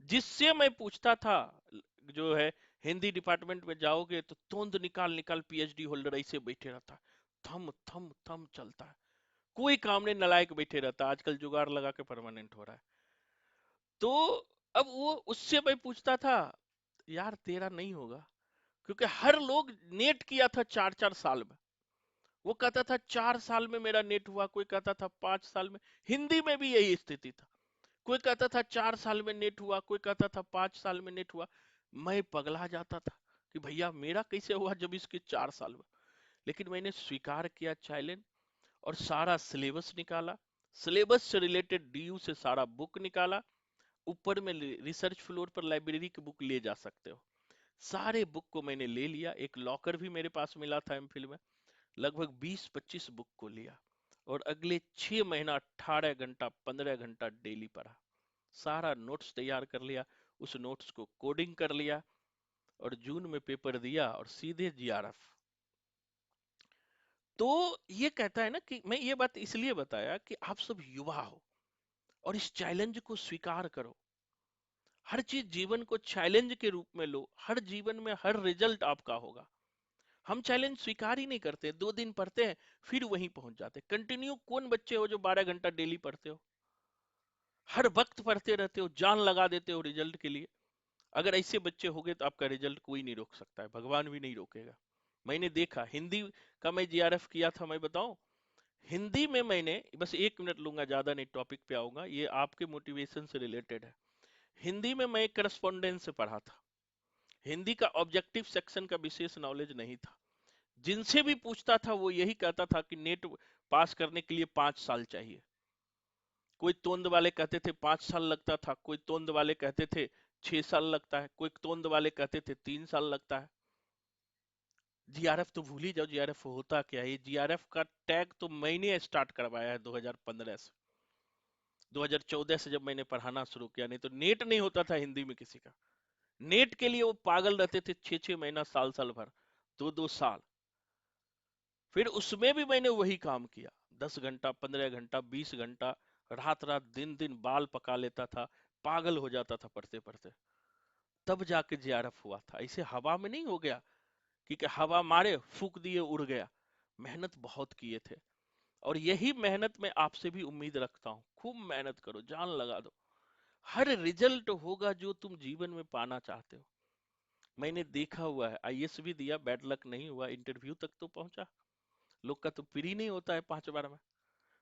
जिससे मैं पूछता था, जो है, हिंदी डिपार्टमेंट में जाओगे तो तोंद निकाल निकाल पीएचडी होल्डर ऐसे बैठे रहता है, थम थम थम चलता है, कोई काम नहीं, नलायक बैठे रहता है, आजकल जुगाड़ लगा के परमानेंट हो रहा है। तो अब वो, उससे मैं पूछता था यार तेरा नहीं होगा, क्योंकि हर लोग नेट किया था 4 4 साल में। वो कहता था 4 साल में मेरा नेट हुआ, कोई कहता था 5 साल में। हिंदी में भी यही स्थिति था, कोई कहता था 4 साल में नेट हुआ, कोई कहता था 5 साल में नेट हुआ। मैं पगला जाता था कि भैया मेरा कैसे हुआ जब इसके 4 साल में। लेकिन मैंने स्वीकार किया चैलेंज, और सारा सिलेबस निकाला, सिलेबस से रिलेटेड डीयू से सारा बुक निकाला। ऊपर में रिसर्च फ्लोर पर लाइब्रेरी की बुक ले जा सकते हो, सारे बुक को मैंने ले लिया। एक लॉकर भी मेरे पास मिला था एमफिल में, लगभग 20 25 बुक को लिया, और अगले 6 महीना 18 घंटा 15 घंटा डेली पढ़ा। सारा नोट्स तैयार कर लिया, उस नोट्स को कोडिंग कर लिया, और जून में पेपर दिया और सीधे जीआरएफ। तो ये कहता है ना कि मैं ये बात इसलिए बताया कि आप सब युवा हो, और इस चैलेंज को स्वीकार करो। हर चीज जीवन को चैलेंज के रूप में लो, हर जीवन में हर रिजल्ट आपका होगा। हम चैलेंज स्वीकार ही नहीं करते, 2 दिन पढ़ते हैं फिर वहीं पहुंच जाते। कंटिन्यू कौन बच्चे हो जो 12 घंटा डेली पढ़ते हो, हर वक्त पढ़ते रहते हो, जान लगा देते हो रिजल्ट के लिए। अगर ऐसे बच्चे हो गए तो आपका रिजल्ट कोई नहीं रोक सकता है, भगवान भी नहीं रोकेगा। मैंने देखा हिंदी का, मैं जीआरएफ किया था, मैं बताऊं, हिंदी में मैंने, बस 1 मिनट लूंगा, ज्यादा नहीं, टॉपिक पे आऊंगा, ये आपके मोटिवेशन से रिलेटेड है। हिंदी में मैं करस्पॉन्डेंस से पढ़ा था, हिंदी का ऑब्जेक्टिव सेक्शन का विशेष नॉलेज नहीं था। जिनसे भी पूछता था वो यही कहता था कि नेट पास करने के लिए 5 साल चाहिए। कोई तोंद वाले कहते थे 5 साल लगता था, कोई तोंद वाले कहते थे 6 साल लगता है, कोई तोंद वाले कहते थे 3 साल लगता है। जीआरएफ तो भूल ही जाओ, जीआरएफ होता क्या है। जीआरएफ का टैग तो मैंने स्टार्ट करवाया है 2015 से, 2014 से जब मैंने पढ़ाना शुरू किया। नहीं तो नेट नहीं होता था हिंदी में किसी का। नेट के लिए वो पागल रहते थे, 6 6 महीना साल साल भर, 2 2 साल। फिर उसमें भी मैंने वही काम किया, 10 घंटा 15 घंटा 20 घंटा, रात रात दिन दिन बाल पका लेता था, पागल हो जाता था पढ़ते पढ़ते। तब जाके जेआरएफ हुआ था, ऐसे हवा में नहीं हो गया कि हवा मारे फूक दिए उड़ गया। मेहनत बहुत किए थे, और यही मेहनत मैं आपसे भी उम्मीद रखता हूँ। खूब मेहनत करो, जान लगा दो, हर रिजल्ट होगा जो तुम जीवन में पाना चाहते हो। मैंने देखा हुआ है, आईएएस भी दिया, बैड लक नहीं हुआ, इंटरव्यू तक तो पहुंचा। लोग का तो प्री नहीं होता है 5 बार में,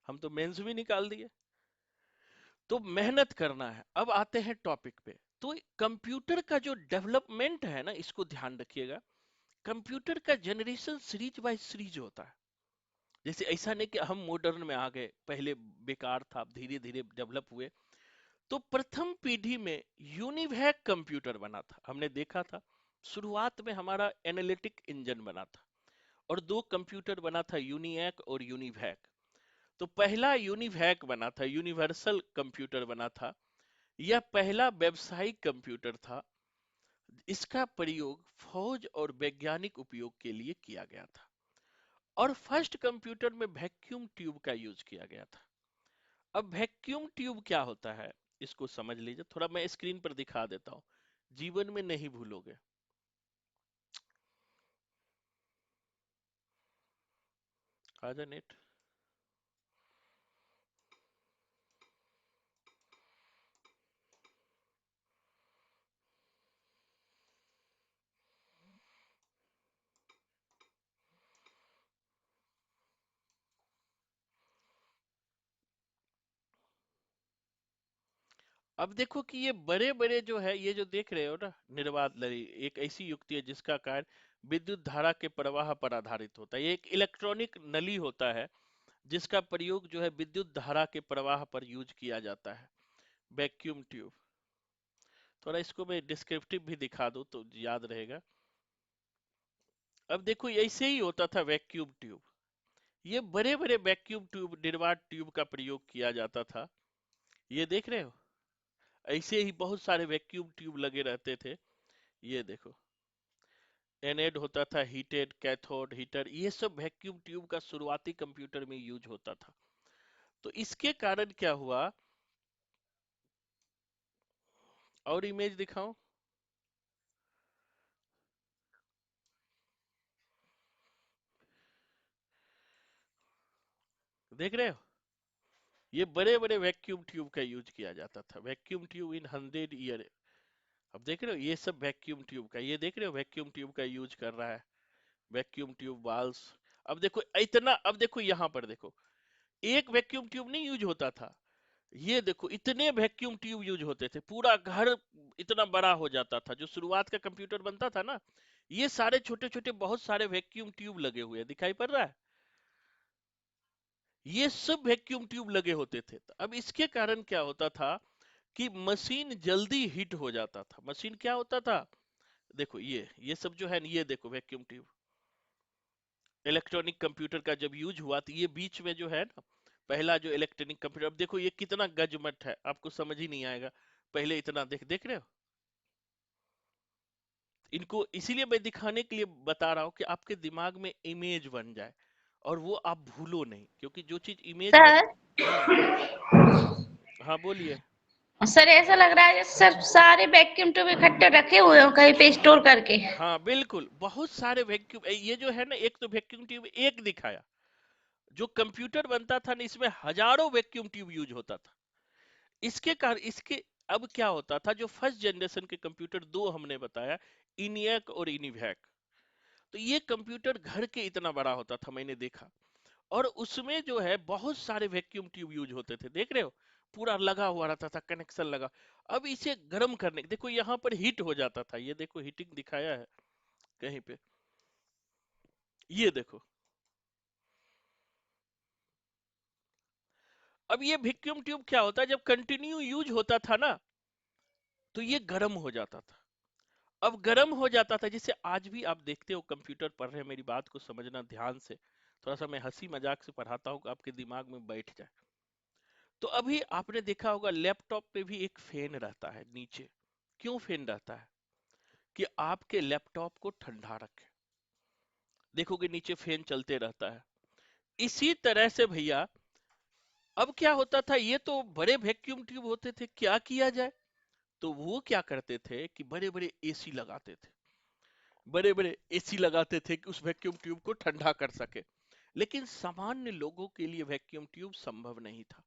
हम तो मेंस भी निकाल दिए। तो मेहनत करना है। अब आते हैं टॉपिक पे। तो कंप्यूटर का जो डेवलपमेंट है ना, इसको ध्यान रखिएगा। कंप्यूटर का जनरेशन सीरीज बाय सीरीज होता है। जैसे ऐसा नहीं कि हम मॉडर्न में आ गए, पहले बेकार था, धीरे धीरे डेवलप हुए। तो प्रथम पीढ़ी में यूनिवैक कंप्यूटर बना था, हमने देखा था। शुरुआत में हमारा एनालिटिक इंजन बना था, और दो कंप्यूटर बना था, यूनिएक और यूनिवैक। तो पहला यूनिवैक बना था, यूनिवर्सल कंप्यूटर बना था। यह पहला व्यावसायिक कंप्यूटर था। इसका प्रयोग फौज और वैज्ञानिक उपयोग के लिए किया गया था। और फर्स्ट कंप्यूटर में वैक्यूम ट्यूब का यूज किया गया था। अब वैक्यूम ट्यूब क्या होता है, इसको समझ लीजिए। थोड़ा मैं स्क्रीन पर दिखा देता हूं, जीवन में नहीं भूलोगे। आजा नेट। अब देखो कि ये बड़े बड़े जो है, ये जो देख रहे हो ना, निर्वात लड़ी एक ऐसी युक्ति है जिसका कार्य विद्युत धारा के प्रवाह पर आधारित होता है। ये एक इलेक्ट्रॉनिक नली होता है जिसका प्रयोग जो है विद्युत धारा के प्रवाह पर यूज किया जाता है। वैक्यूम ट्यूब, थोड़ा इसको मैं डिस्क्रिप्टिव भी दिखा दूं तो याद रहेगा। अब देखो ऐसे ही होता था वैक्यूम ट्यूब। ये बड़े बड़े वैक्यूम ट्यूब, निर्वात ट्यूब का प्रयोग किया जाता था। ये देख रहे हो, ऐसे ही बहुत सारे वैक्यूम ट्यूब लगे रहते थे। ये देखो, एनोड होता था, हीटेड कैथोड हीटर, ये सब वैक्यूम ट्यूब का शुरुआती कंप्यूटर में यूज होता था। तो इसके कारण क्या हुआ, और इमेज दिखाऊं, देख रहे हो, ये बड़े बड़े वैक्यूम ट्यूब का यूज किया जाता था। वैक्यूम ट्यूब इन 100 ईयर। अब देख रहे हो, ये सब वैक्यूम ट्यूब का, ये देख रहे हो वैक्यूम ट्यूब का यूज कर रहा है। Vacuum tube valves. अब देखो इतना, अब देखो यहां पर देखो, एक वैक्यूम ट्यूब नहीं यूज होता था। ये देखो इतने वैक्यूम ट्यूब यूज होते थे, पूरा घर इतना बड़ा हो जाता था। जो शुरुआत का कंप्यूटर बनता था ना, ये सारे छोटे छोटे बहुत सारे वैक्यूम ट्यूब लगे हुए हैं, दिखाई पड़ रहा है। ये सब वैक्यूम ट्यूब लगे होते थे। तो अब इसके कारण क्या होता था कि मशीन जल्दी हिट हो जाता था। मशीन क्या होता था, देखो ये सब जो है, ये देखो वैक्यूम ट्यूब, इलेक्ट्रॉनिक कंप्यूटर का जब यूज हुआ तो ये बीच में जो है ना, पहला जो इलेक्ट्रॉनिक कंप्यूटर, अब देखो ये कितना गजमट है, आपको समझ ही नहीं आएगा। पहले इतना देख रहे हो, इनको इसीलिए मैं दिखाने के लिए बता रहा हूं कि आपके दिमाग में इमेज बन जाए, और वो आप भूलो नहीं, क्योंकि जो चीज इमेज बन। सर हम्म। हाँ बोलिए। सर ऐसा लग रहा है जैसे सब सारे वैक्यूम ट्यूब इकट्ठे रखे हुए हो कहीं पे स्टोर करके। हाँ बिल्कुल, बहुत सारे वैक्यूम, ये जो है ना, एक तो वैक्यूम ट्यूब एक दिखाया। जो कंप्यूटर बनता था ना, इसमें हजारों वैक्यूम ट्यूब यूज होता था। इसके कारण इसके, अब क्या होता था, जो फर्स्ट जनरेशन के कंप्यूटर दो हमने बताया, इनियक और इनिवैक। तो ये कंप्यूटर घर के इतना बड़ा होता था, मैंने देखा। और उसमें जो है बहुत सारे वैक्यूम ट्यूब यूज होते थे, देख रहे हो, पूरा लगा हुआ रहता था, कनेक्शन लगा। अब इसे गर्म करने, देखो यहाँ पर हीट हो जाता था, ये देखो हीटिंग दिखाया है कहीं पे, ये देखो। अब ये वैक्यूम ट्यूब क्या होता है, जब कंटिन्यू यूज होता था ना, तो ये गर्म हो जाता था। अब गर्म हो जाता था, जिसे आज भी आप देखते हो, कंप्यूटर पढ़ रहे हैं, मेरी बात को समझना ध्यान से। थोड़ा सा मैं हंसी मजाक से पढ़ाता हूँ, आपके दिमाग में बैठ जाए। तो अभी आपने देखा होगा लैपटॉप पे भी एक फैन रहता है नीचे। क्यों फैन रहता है, कि आपके लैपटॉप को ठंडा रखे। देखोगे नीचे फैन चलते रहता है। इसी तरह से भैया, अब क्या होता था, ये तो बड़े वैक्यूम ट्यूब होते थे, क्या किया जाए। तो वो क्या करते थे कि बड़े बड़े एसी लगाते थे। बड़े बड़े एसी लगाते थे कि उस वैक्यूम ट्यूब को ठंडा कर सके। लेकिन सामान्य लोगों के लिए वैक्यूम ट्यूब संभव नहीं था,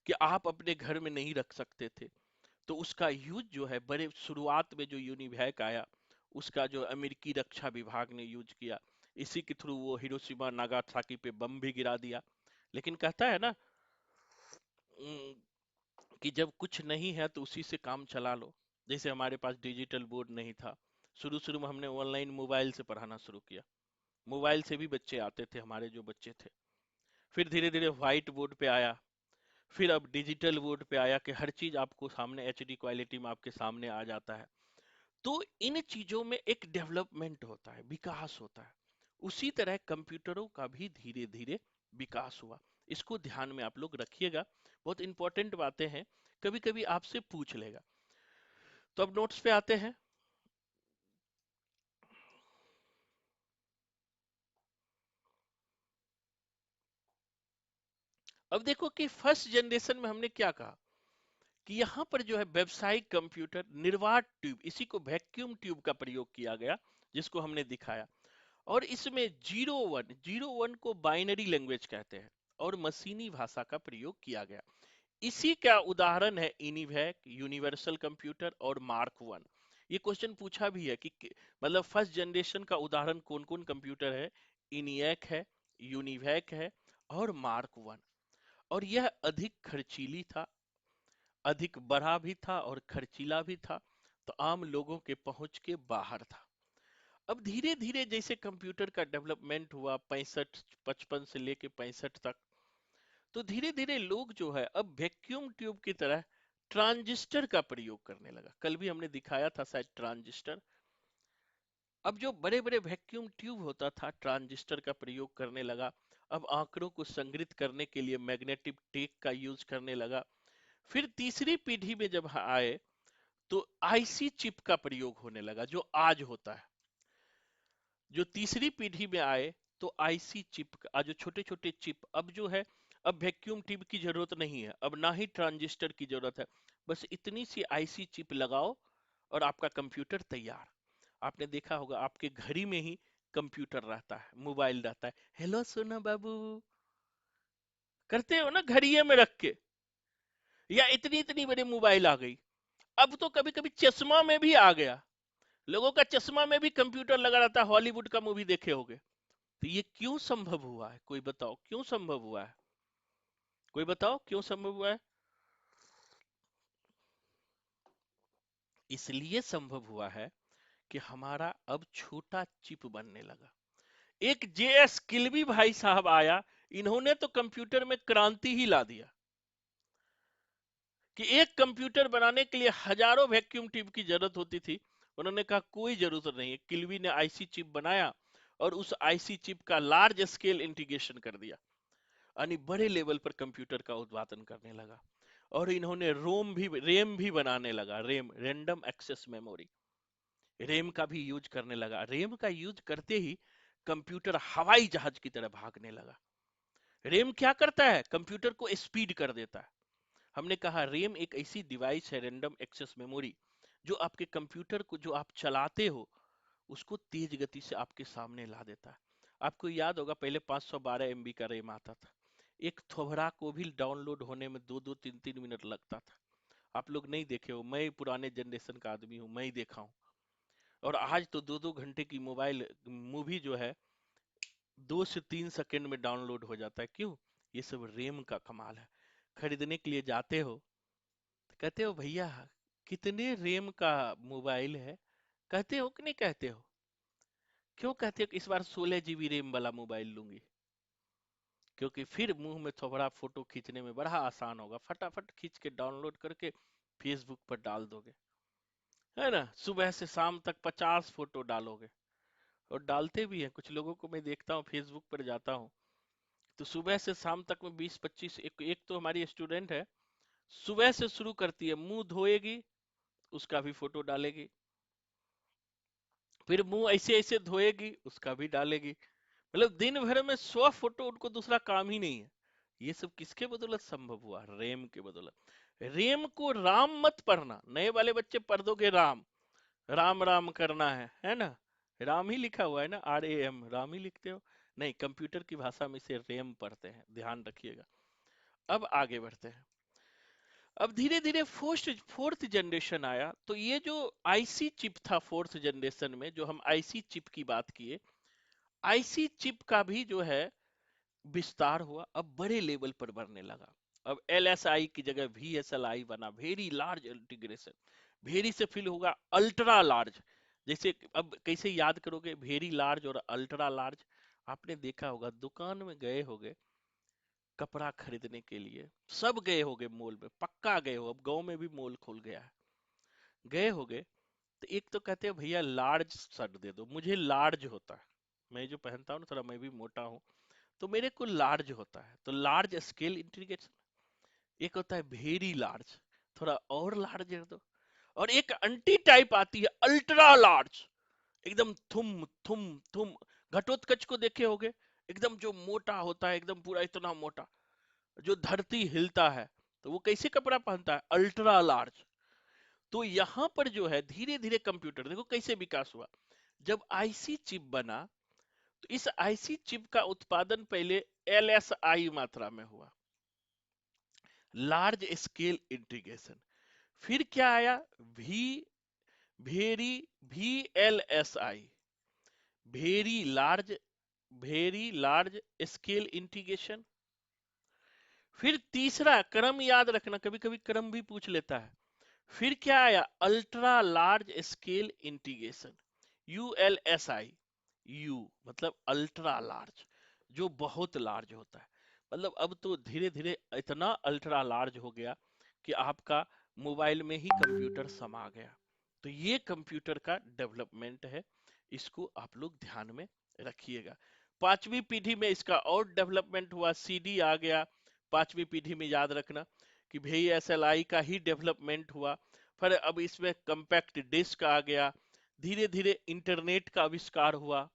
कि आप अपने घर में नहीं रख सकते थे। तो उसका यूज जो है, बड़े शुरुआत में जो यूनिवैक आया, उसका जो अमेरिकी रक्षा विभाग ने यूज किया। इसी के थ्रू वो हिरोशिमा नागासाकी पे बम भी गिरा दिया। लेकिन कहता है ना, कि जब कुछ नहीं है तो उसी से काम चला लो। जैसे हमारे पास डिजिटल बोर्ड नहीं था, शुरू शुरू में हमने ऑनलाइन मोबाइल से पढ़ाना शुरू किया। मोबाइल से भी बच्चे आते थे, हमारे जो बच्चे थे। फिर धीरे धीरे व्हाइट बोर्ड पे आया। फिर अब डिजिटल बोर्ड पे आया कि हर चीज आपको सामने एचडी क्वालिटी में आपके सामने आ जाता है। तो इन चीजों में एक डेवलपमेंट होता है, विकास होता है। उसी तरह कंप्यूटरों का भी धीरे धीरे विकास हुआ। इसको ध्यान में आप लोग रखिएगा, बहुत इंपॉर्टेंट बातें हैं, कभी कभी आपसे पूछ लेगा। तो अब नोट्स पे आते हैं। अब देखो कि फर्स्ट जनरेशन में हमने क्या कहा कि यहां पर जो है व्यवसायिक कंप्यूटर निर्वात ट्यूब, इसी को वैक्यूम ट्यूब का प्रयोग किया गया, जिसको हमने दिखाया। और इसमें जीरो वन को बाइनरी लैंग्वेज कहते हैं और मशीनी भाषा का प्रयोग किया गया। इसी का उदाहरण है इनिवैक, यूनिवर्सल कंप्यूटर और मार्क वन। ये क्वेश्चन पूछा भी है कि मतलब फर्स्ट जनरेशन का उदाहरण कौन कौन कंप्यूटर है। इनियक है, यूनिवैक है और मार्क वन। और यह अधिक खर्चीली था, अधिक बड़ा भी था और खर्चीला भी था, तो आम लोगों के पहुंच के बाहर था। अब धीरे धीरे जैसे कंप्यूटर का डेवलपमेंट हुआ 65 55 से लेके 65 तक, तो धीरे धीरे लोग जो है अब वैक्यूम ट्यूब की तरह ट्रांजिस्टर का प्रयोग करने लगा। कल भी हमने दिखाया था शायद ट्रांजिस्टर। अब जो बड़े बड़े वैक्यूम ट्यूब होता था ट्रांजिस्टर का प्रयोग करने लगा। अब आंकड़ों को संग्रहित करने के लिए मैग्नेटिक टेप का यूज करने लगा। फिर तीसरी पीढ़ी में जब आए तो आईसी चिप का प्रयोग होने लगा, जो आज होता है। जो तीसरी पीढ़ी में आए तो आईसी चिप का, जो छोटे छोटे चिप, अब जो है अब वैक्यूम ट्यूब की जरूरत नहीं है, अब ना ही ट्रांजिस्टर की जरूरत है। बस इतनी सी आईसी चिप लगाओ और आपका कंप्यूटर तैयार। आपने देखा होगा आपके घड़ी में ही कंप्यूटर रहता है, मोबाइल रहता है, हेलो सोना बाबू करते हो ना घड़िया में रख के। या इतनी इतनी बड़ी मोबाइल आ गई। अब तो कभी कभी चश्मा में भी आ गया, लोगों का चश्मा में भी कंप्यूटर लगा रहता है। हॉलीवुड का मूवी देखे होगे। तो ये क्यों संभव हुआ है, कोई बताओ क्यों संभव हुआ है? कोई बताओ क्यों संभव हुआ है? इसलिए संभव हुआ है कि हमारा अब छोटा चिप बनने लगा। एक जेएस किल्बी भाई साहब आया, इन्होंने तो कंप्यूटर में क्रांति ही ला दिया कि एक कंप्यूटर बनाने के लिए हजारों वैक्यूम ट्यूब की जरूरत होती थी। उन्होंने कहा कोई जरूरत नहीं है, किल्बी ने आईसी चिप बनाया और उस आईसी चिप का लार्ज स्केल इंटीग्रेशन कर दिया, यानी बड़े लेवल पर कंप्यूटर का उत्पादन करने लगा। और इन्होंने रेम भी बनाने लगा, RAM random access memory, RAM का भी यूज करने लगा। रेम का यूज करते ही कंप्यूटर हवाई जहाज की तरह भागने लगा। रेम क्या करता है, कंप्यूटर को स्पीड कर देता है। हमने कहा रेम एक ऐसी डिवाइस है, रैंडम एक्सेस मेमोरी, जो आपके कंप्यूटर को जो आप चलाते हो उसको तेज गति से आपके सामने ला देता है। आपको याद होगा पहले 512 एमबी का रैम आता था, एक थोबड़ा को भी डाउनलोड होने में 2-2 3-3 मिनट लगता था। आप लोग नहीं देखे हो, मैं पुराने जनरेशन का आदमी हूँ, मैं ही देखा हूँ। और आज तो 2-2 घंटे की मोबाइल मूवी जो है 2 से 3 सेकंड में डाउनलोड हो जाता है। क्यों? ये सब रेम का कमाल है। खरीदने के लिए जाते हो तो कहते हो भैया कितने रेम का मोबाइल है, कहते हो कि नहीं कहते हो? क्यों कहते हो कि इस बार 16 जीबी रेम वाला मोबाइल लूंगी? क्योंकि फिर मुंह में थोबड़ा फोटो खींचने में बड़ा आसान होगा, फटाफट खींच के डाउनलोड करके फेसबुक पर डाल दोगे, है ना? सुबह से शाम तक 50 फोटो डालोगे। और डालते भी हैं कुछ लोगों को, मैं देखता हूँ फेसबुक पर जाता हूँ तो सुबह से शाम तक में 20-25, एक तो हमारी स्टूडेंट है, सुबह से शुरू करती है, मुंह धोएगी उसका भी फोटो डालेगी, फिर मुंह ऐसे ऐसे धोएगी उसका भी डालेगी। मतलब दिन भर में 100 फोटो, उनको दूसरा काम ही नहीं है। ये सब किसके बदौलत संभव हुआ? रेम के बदौलत। रेम को राम मत पढ़ना, नए वाले बच्चे पढ़ दोगे राम, राम राम करना है ना? राम ही लिखा हुआ है ना, RAM, राम ही लिखते हो। नहीं, कंप्यूटर की भाषा में इसे रेम पढ़ते हैं, ध्यान रखिएगा। अब आगे बढ़ते हैं। अब धीरे धीरे फोर्थ जनरेशन आया, तो ये जो आईसी चिप था फोर्थ जनरेशन में, जो हम आईसी चिप की बात किए, आईसी चिप का भी जो है विस्तार हुआ, अब बड़े लेवल पर बढ़ने लगा। अब LSI की जगह VSLI बना, वेरी लार्ज इंटीग्रेशन। वेरी से फिल होगा अल्ट्रा लार्ज। जैसे अब कैसे याद करोगे वेरी लार्ज और अल्ट्रा लार्ज? आपने देखा होगा दुकान में गए होगे, कपड़ा खरीदने के लिए सब गए होगे मॉल में, पक्का गए हो, अब गांव में भी मॉल खुल गया है, गए होगे। तो एक तो कहते हैं भैया लार्ज शर्ट दे दो, मुझे लार्ज होता है, मैं जो पहनता हूँ ना थोड़ा मैं भी मोटा हूँ, तो मेरे को लार्ज होता है, तो लार्ज स्केल इंटीग्रेशन। एक होता है वेरी लार्ज, थोड़ा और लार्ज दे दो। और एक अंटी टाइप आती है अल्ट्रा लार्ज, एकदम थुम थुम थुम। घटोत्कच को देखे होगे, एकदम जो मोटा होता है, एकदम पूरा इतना मोटा, जो धरती हिलता है, तो वो कैसे कपड़ा पहनता है, अल्ट्रा लार्ज। तो यहां पर जो है धीरे धीरे कंप्यूटर देखो कैसे विकास हुआ। जब आईसी चिप बना, तो इस आईसी चिप का उत्पादन पहले एलएसआई मात्रा में हुआ, लार्ज स्केल इंटीग्रेशन। फिर क्या आया, V very V L S I, very large, very large scale integration. फिर तीसरा, क्रम याद रखना, कभी कभी क्रम भी पूछ लेता है। फिर क्या आया, ultra large scale integration, ULSI. You मतलब अल्ट्रा लार्ज, जो बहुत लार्ज होता है। मतलब अब तो धीरे धीरे इतना अल्ट्रा लार्ज हो गया कि आपका मोबाइल में ही कंप्यूटर समा गया। तो ये कंप्यूटर का डेवलपमेंट है, इसको आप लोग ध्यान में रखिएगा। पांचवी पीढ़ी में इसका और डेवलपमेंट हुआ, सीडी आ गया। पांचवी पीढ़ी में याद रखना कि भाई एसएलआई का ही डेवलपमेंट हुआ। फिर अब इसमें कंपैक्ट डिस्क आ गया। धीरे धीरे इंटरनेट का आविष्कार हुआ,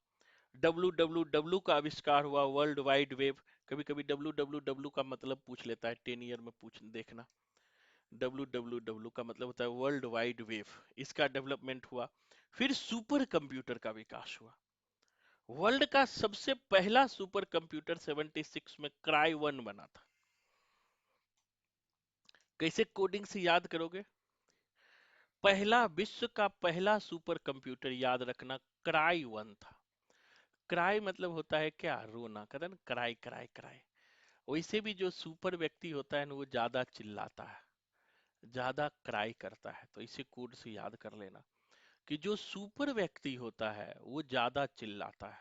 डब्लू डब्लू डब्लू का आविष्कार हुआ, वर्ल्ड वाइड वेब। कभी कभी डब्लू डब्लू डब्लू का मतलब पूछ लेता है, 10 ईयर में पूछ देखना। डब्लू डब्लू डब्लू का मतलब होता है वर्ल्ड वाइड वेब, इसका डेवलपमेंट हुआ। फिर सुपर कंप्यूटर का विकास हुआ। वर्ल्ड का सबसे पहला सुपर कंप्यूटर 76 में क्राई वन बना था। कैसे कोडिंग से याद करोगे, पहला विश्व का पहला सुपर कंप्यूटर याद रखना क्राई वन था। क्राई मतलब होता है क्या, रोना, कहते हैं ना क्राई क्राई क्राई। वैसे भी जो सुपर व्यक्ति होता है ना वो ज्यादा चिल्लाता है, ज्यादा क्राई करता है, तो इसे कोड से याद कर लेना कि जो सुपर व्यक्ति होता है वो ज्यादा चिल्लाता है,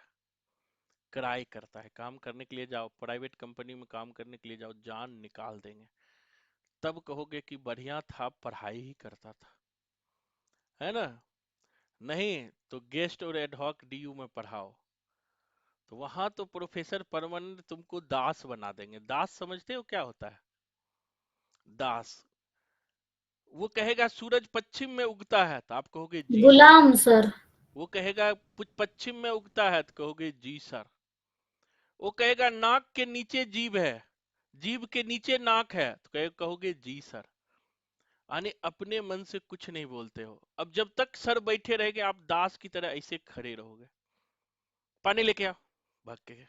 क्राई करता है। काम करने के लिए जाओ, प्राइवेट कंपनी में काम करने के लिए जाओ, जान निकाल देंगे, तब कहोगे कि बढ़िया था, पढ़ाई ही करता था, है ना। नहीं तो गेस्ट और एडहॉक डीयू में पढ़ाओ, तो वहां तो प्रोफेसर परमानेंट तुमको दास बना देंगे। दास समझते हो क्या होता है, दास। वो कहेगा सूरज पश्चिम में उगता है, तो आप कहोगे जी सर। गुलाम सर। वो कहेगा पश्चिम में उगता है, तो कहोगे जी सर। वो कहेगा नाक के नीचे जीभ है, जीभ के नीचे नाक है, तो कहोगे जी सर। यानी अपने मन से कुछ नहीं बोलते हो। अब जब तक सर बैठे रहेंगे आप दास की तरह ऐसे खड़े रहोगे। पानी लेके आओ, भाग के।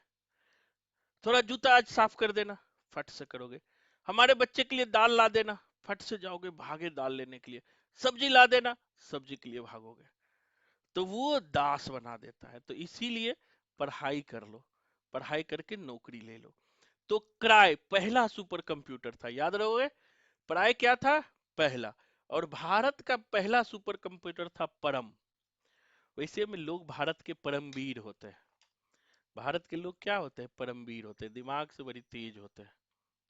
थोड़ा जूता आज साफ कर देना, फट से करोगे। हमारे बच्चे के लिए दाल ला देना, फट से जाओगे भागे दाल लेने के लिए। सब्जी ला देना, सब्जी के लिए भागोगे। तो वो दास बना देता है। तो इसीलिए पढ़ाई कर लो, पढ़ाई करके नौकरी ले लो। तो क्राई पहला सुपर कंप्यूटर था, याद रहोगे। क्राई क्या था, पहला। और भारत का पहला सुपर कंप्यूटर था परम। वैसे में लोग भारत के परमवीर होते हैं। भारत के लोग क्या होते हैं, परमवीर होते हैं, दिमाग से बड़ी तेज होते हैं।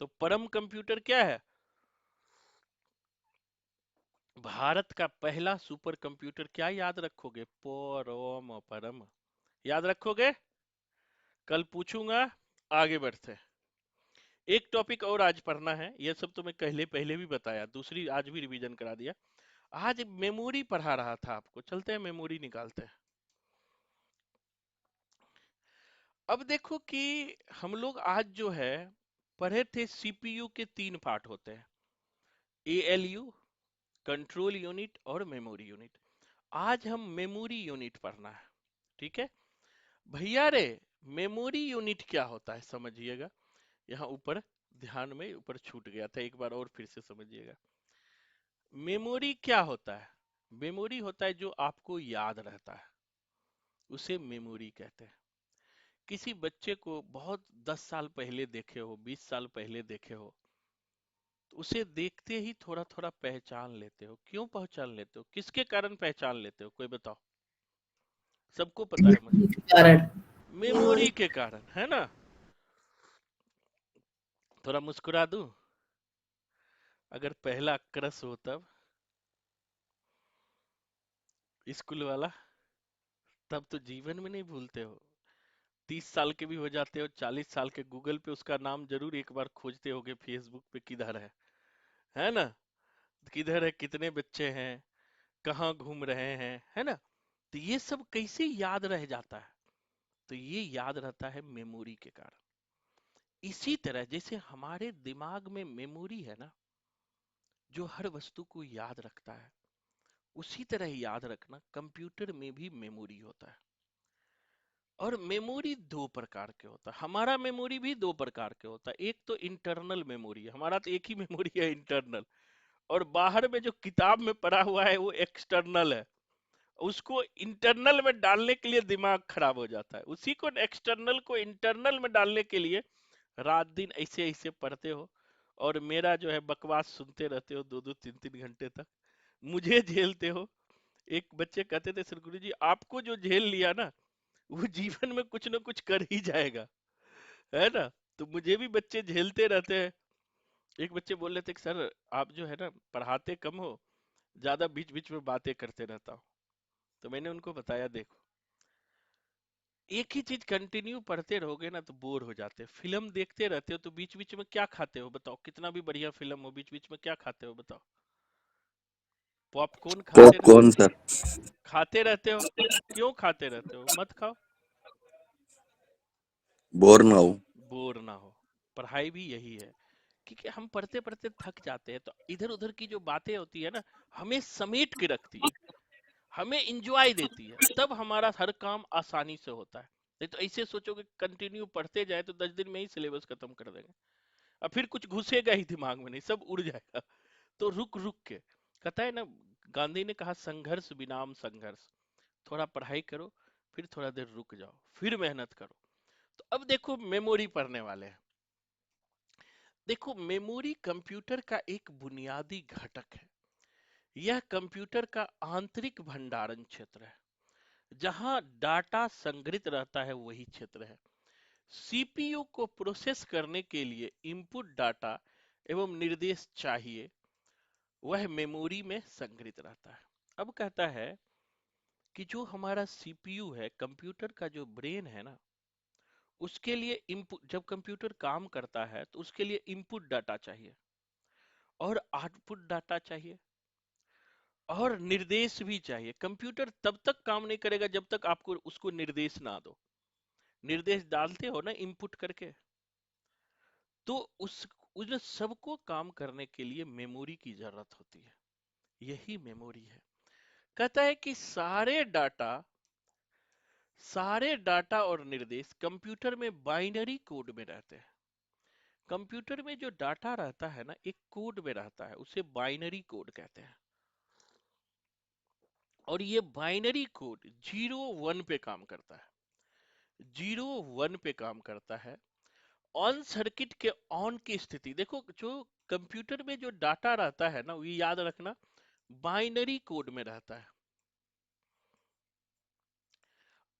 तो परम कंप्यूटर क्या है, भारत का पहला सुपर कंप्यूटर। क्या याद रखोगे, परम परम, याद रखोगे। कल पूछूंगा, आगे बढ़ते हैं। एक टॉपिक और आज पढ़ना है, ये सब तो मैं पहले पहले भी बताया, दूसरी आज भी रिवीजन करा दिया। आज मेमोरी पढ़ा रहा था आपको, चलते हैं मेमोरी निकालते हैं। अब देखो कि हम लोग आज जो है पढ़े थे, सीपीयू के 3 पार्ट होते हैं, एएलयू, कंट्रोल यूनिट और मेमोरी यूनिट। आज हम मेमोरी यूनिट पढ़ना है, ठीक है भैया रे। मेमोरी यूनिट क्या होता है समझिएगा, यहाँ ऊपर ध्यान में ऊपर छूट गया था, एक बार और फिर से समझिएगा। मेमोरी क्या होता है, मेमोरी होता है जो आपको याद रहता है, उसे मेमोरी कहते हैं। किसी बच्चे को बहुत 10 साल पहले देखे हो, 20 साल पहले देखे हो, तो उसे देखते ही थोड़ा थोड़ा पहचान लेते हो। क्यों पहचान लेते हो, किसके कारण पहचान लेते हो, कोई बताओ। सबको पता है मुझे, कारण। मेमोरी के कारण, है ना। थोड़ा मुस्कुरा दूं? अगर पहला क्रश हो तब, स्कूल वाला, तब तो जीवन में नहीं भूलते हो। 30 साल के भी हो जाते हो, 40 साल के, गूगल पे उसका नाम जरूर एक बार खोजते होगे, फेसबुक पे किधर है ना? किधर है, कितने बच्चे हैं, कहाँ घूम रहे हैं, है ना? तो ये सब कैसे याद रह जाता है? तो ये याद रहता है मेमोरी के कारण। इसी तरह जैसे हमारे दिमाग में मेमोरी है ना, जो हर वस्तु को याद रखता है, उसी तरह याद रखना कंप्यूटर में भी मेमोरी होता है। और मेमोरी दो प्रकार के होता है, हमारा मेमोरी भी दो प्रकार के होता है। एक तो इंटरनल मेमोरी है, हमारा तो एक ही मेमोरी है, इंटरनल। और बाहर में जो किताब में पढ़ा हुआ है वो एक्सटर्नल है। उसको इंटरनल में डालने के लिए दिमाग खराब हो जाता है, उसी को एक्सटर्नल को इंटरनल में डालने के लिए रात दिन ऐसे ऐसे पढ़ते हो, और मेरा जो है बकवास सुनते रहते हो 2-2 3-3 घंटे तक, मुझे झेलते हो। एक बच्चे कहते थे, सर गुरु जी आपको जो झेल लिया ना, वो जीवन में कुछ ना कुछ कर ही जाएगा, है ना? तो मुझे भी बच्चे झेलते रहते हैं। एक बच्चे बोल रहे थे कि सर आप जो है ना पढ़ाते कम हो, ज्यादा बीच बीच में बातें करते रहता हो। तो मैंने उनको बताया, देखो, एक ही चीज कंटिन्यू पढ़ते रहोगे ना तो बोर हो जाते हो। फिल्म देखते रहते हो तो बीच बीच में क्या खाते हो बताओ? कितना भी बढ़िया फिल्म हो, बीच बीच में क्या खाते हो बताओ? पॉपकॉर्न खाते रहते पॉपकॉर्न हो, सर। खाते रहते हो। क्यों खाते रहते हो? मत खाओ, बोर ना हो। बोर ना हो। पढ़ाई भी यही है, क्योंकि हम पढ़ते पढ़ते थक जाते हैं, तो इधर उधर की जो बातें होती है ना, हमें समेट के रखती है, हमें इंजॉय देती है, तब हमारा हर काम आसानी से होता है। नहीं तो ऐसे सोचोगे कंटिन्यू पढ़ते जाए तो 10 दिन में ही सिलेबस खत्म कर देंगे, और फिर कुछ घुसेगा ही दिमाग में नहीं, सब उड़ जाएगा। तो रुक रुक के, कहता है ना, गांधी ने कहा संघर्ष विनाम संघर्ष। थोड़ा पढ़ाई करो, फिर थोड़ा देर रुक जाओ, फिर मेहनत करो। तो अब देखो मेमोरी पढ़ने वाले हैं। देखो, मेमोरी कंप्यूटर का एक बुनियादी घटक है। यह कंप्यूटर का आंतरिक भंडारण क्षेत्र है, जहां डाटा संग्रहित रहता है, वही क्षेत्र है। सीपीयू को प्रोसेस करने के लिए इनपुट डाटा एवं निर्देश चाहिए, वह मेमोरी में संग्रहित रहता है। अब कहता है कि जो हमारा सीपीयू है, कंप्यूटर का जो ब्रेन है ना, उसके लिए इनपुट, जब कंप्यूटर काम करता है तो उसके लिए इनपुट डाटा चाहिए और आउटपुट डाटा चाहिए और निर्देश भी चाहिए। कंप्यूटर तब तक काम नहीं करेगा जब तक आपको उसको निर्देश ना दो। निर्देश डालते हो ना इनपुट करके, तो उन सबको काम करने के लिए मेमोरी की जरूरत होती है। यही मेमोरी है। कहता है कि सारे डाटा और निर्देश कंप्यूटर में बाइनरी कोड में रहते हैं। कंप्यूटर में जो डाटा रहता है ना, एक कोड में रहता है, उसे बाइनरी कोड कहते हैं। और ये बाइनरी कोड 0 1 पे काम करता है, 0 1 पे काम करता है। ऑन सर्किट के ऑन की स्थिति देखो, जो कंप्यूटर में जो डाटा रहता है ना, ये याद रखना बाइनरी कोड में रहता है।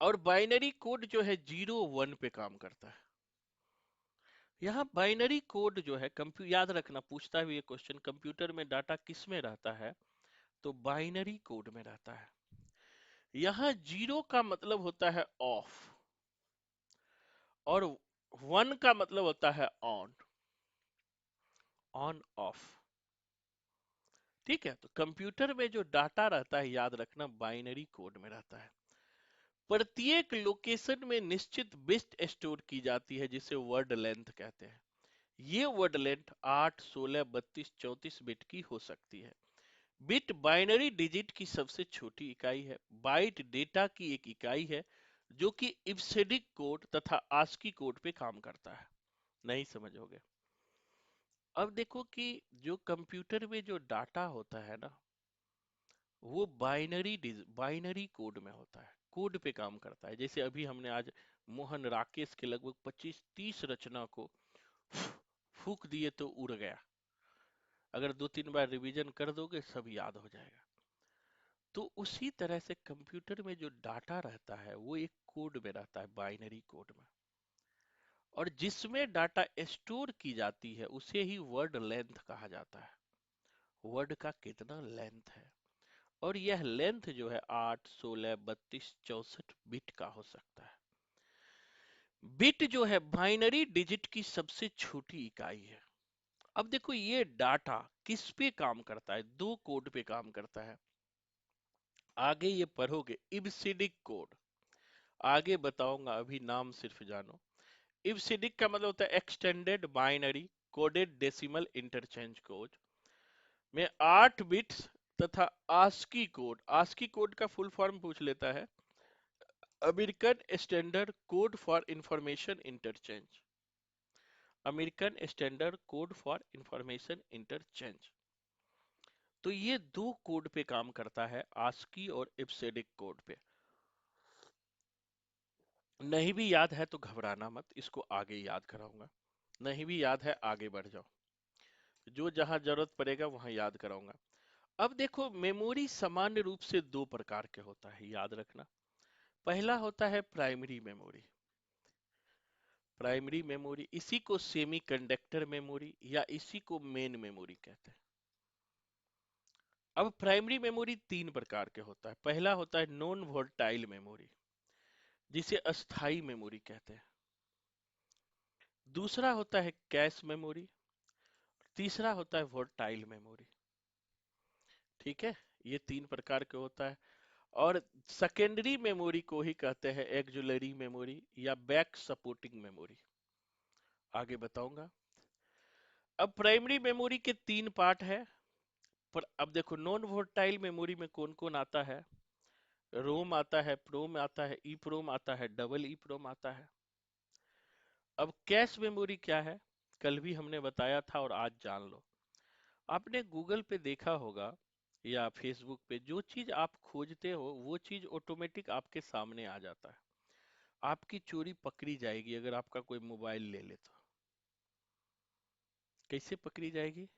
और बाइनरी कोड जो है 0 1 पे काम करता है। यहाँ बाइनरी कोड जो है, याद रखना, पूछता है ये क्वेश्चन, कंप्यूटर में डाटा किस में रहता है? तो बाइनरी कोड में रहता है। यहाँ 0 का मतलब होता है ऑफ, और 1 का मतलब होता है ऑन, ऑन ऑफ। ठीक है, तो कंप्यूटर में जो डाटा रहता है, याद रखना, बाइनरी कोड में रहता है। प्रत्येक लोकेशन में निश्चित बिट स्टोर की जाती है, जिसे वर्ड लेंथ कहते हैं। ये वर्ड लेंथ 8 16 32 34 बिट की हो सकती है। बिट बाइनरी डिजिट की सबसे छोटी इकाई है। बाइट डेटा की एक इकाई है, जो कि इब्सिडिक कोड तथा आस्की कोड पे काम करता है। नहीं समझोगे? अब देखो कि जो कंप्यूटर में जो डाटा होता है ना, वो बाइनरी कोड में होता है, कोड पे काम करता है। जैसे अभी हमने आज मोहन राकेश के लगभग 25-30 रचना को फूक दिए तो उड़ गया। अगर 2-3 बार रिवीजन कर दोगे सब याद हो जाएगा। तो उसी तरह से कंप्यूटर में जो डाटा रहता है वो एक कोड में रहता है, बाइनरी कोड में। और जिसमें डाटा स्टोर की जाती है उसे ही वर्ड लेंथ कहा जाता है। वर्ड का कितना लेंथ है, और यह लेंथ जो है 8, 16, 32, 64 बिट का हो सकता है। बिट जो है बाइनरी डिजिट की सबसे छोटी इकाई है। अब देखो ये डाटा किस पे काम करता है, दो कोड पे काम करता है। आगे ये पढ़ोगे इबसिडिक कोड, आगे बताऊंगा, अभी नाम सिर्फ जानो। इबसिडिक का मतलब होता है extended binary coded decimal interchange code में 8 बिट्स तथा आस्की कोड। आस्की कोड का फुल फॉर्म पूछ लेता है, American standard code for information interchange. American standard code for information interchange. तो ये दो कोड पे काम करता है, आस्की और इब्सेडिक कोड पे। नहीं भी याद है तो घबराना मत, इसको आगे याद कराऊंगा। नहीं भी याद है आगे बढ़ जाओ, जो जहां जरूरत पड़ेगा वहां याद कराऊंगा। अब देखो मेमोरी सामान्य रूप से दो प्रकार के होता है, याद रखना। पहला होता है प्राइमरी मेमोरी। प्राइमरी मेमोरी, इसी को सेमी कंडक्टर मेमोरी या इसी को मेन मेमोरी कहते हैं। अब प्राइमरी मेमोरी तीन प्रकार के होता है। पहला होता है नॉन वोलेटाइल मेमोरी, जिसे अस्थाई मेमोरी कहते हैं। दूसरा होता है कैश मेमोरी। तीसरा होता है वोलेटाइल मेमोरी। ठीक है, ये तीन प्रकार के होता है। और सेकेंडरी मेमोरी को ही कहते हैं एक्जुलरी मेमोरी या बैक सपोर्टिंग मेमोरी। आगे बताऊंगा। अब प्राइमरी मेमोरी के तीन पार्ट है। पर अब देखो नॉन वोलेटाइल मेमोरी में कौन कौन आता है। रोम आता है, प्रोम आता है, ई प्रोम आता है, डबल ई प्रोम आता है। अब कैश मेमोरी क्या है, कल भी हमने बताया था और आज जान लो। आपने गूगल पे देखा होगा या फेसबुक पे, जो चीज आप खोजते हो वो चीज ऑटोमेटिक आपके सामने आ जाता है। आपकी चोरी पकड़ी जाएगी अगर आपका कोई मोबाइल ले ले तो। कैसे पकड़ी जाएगी?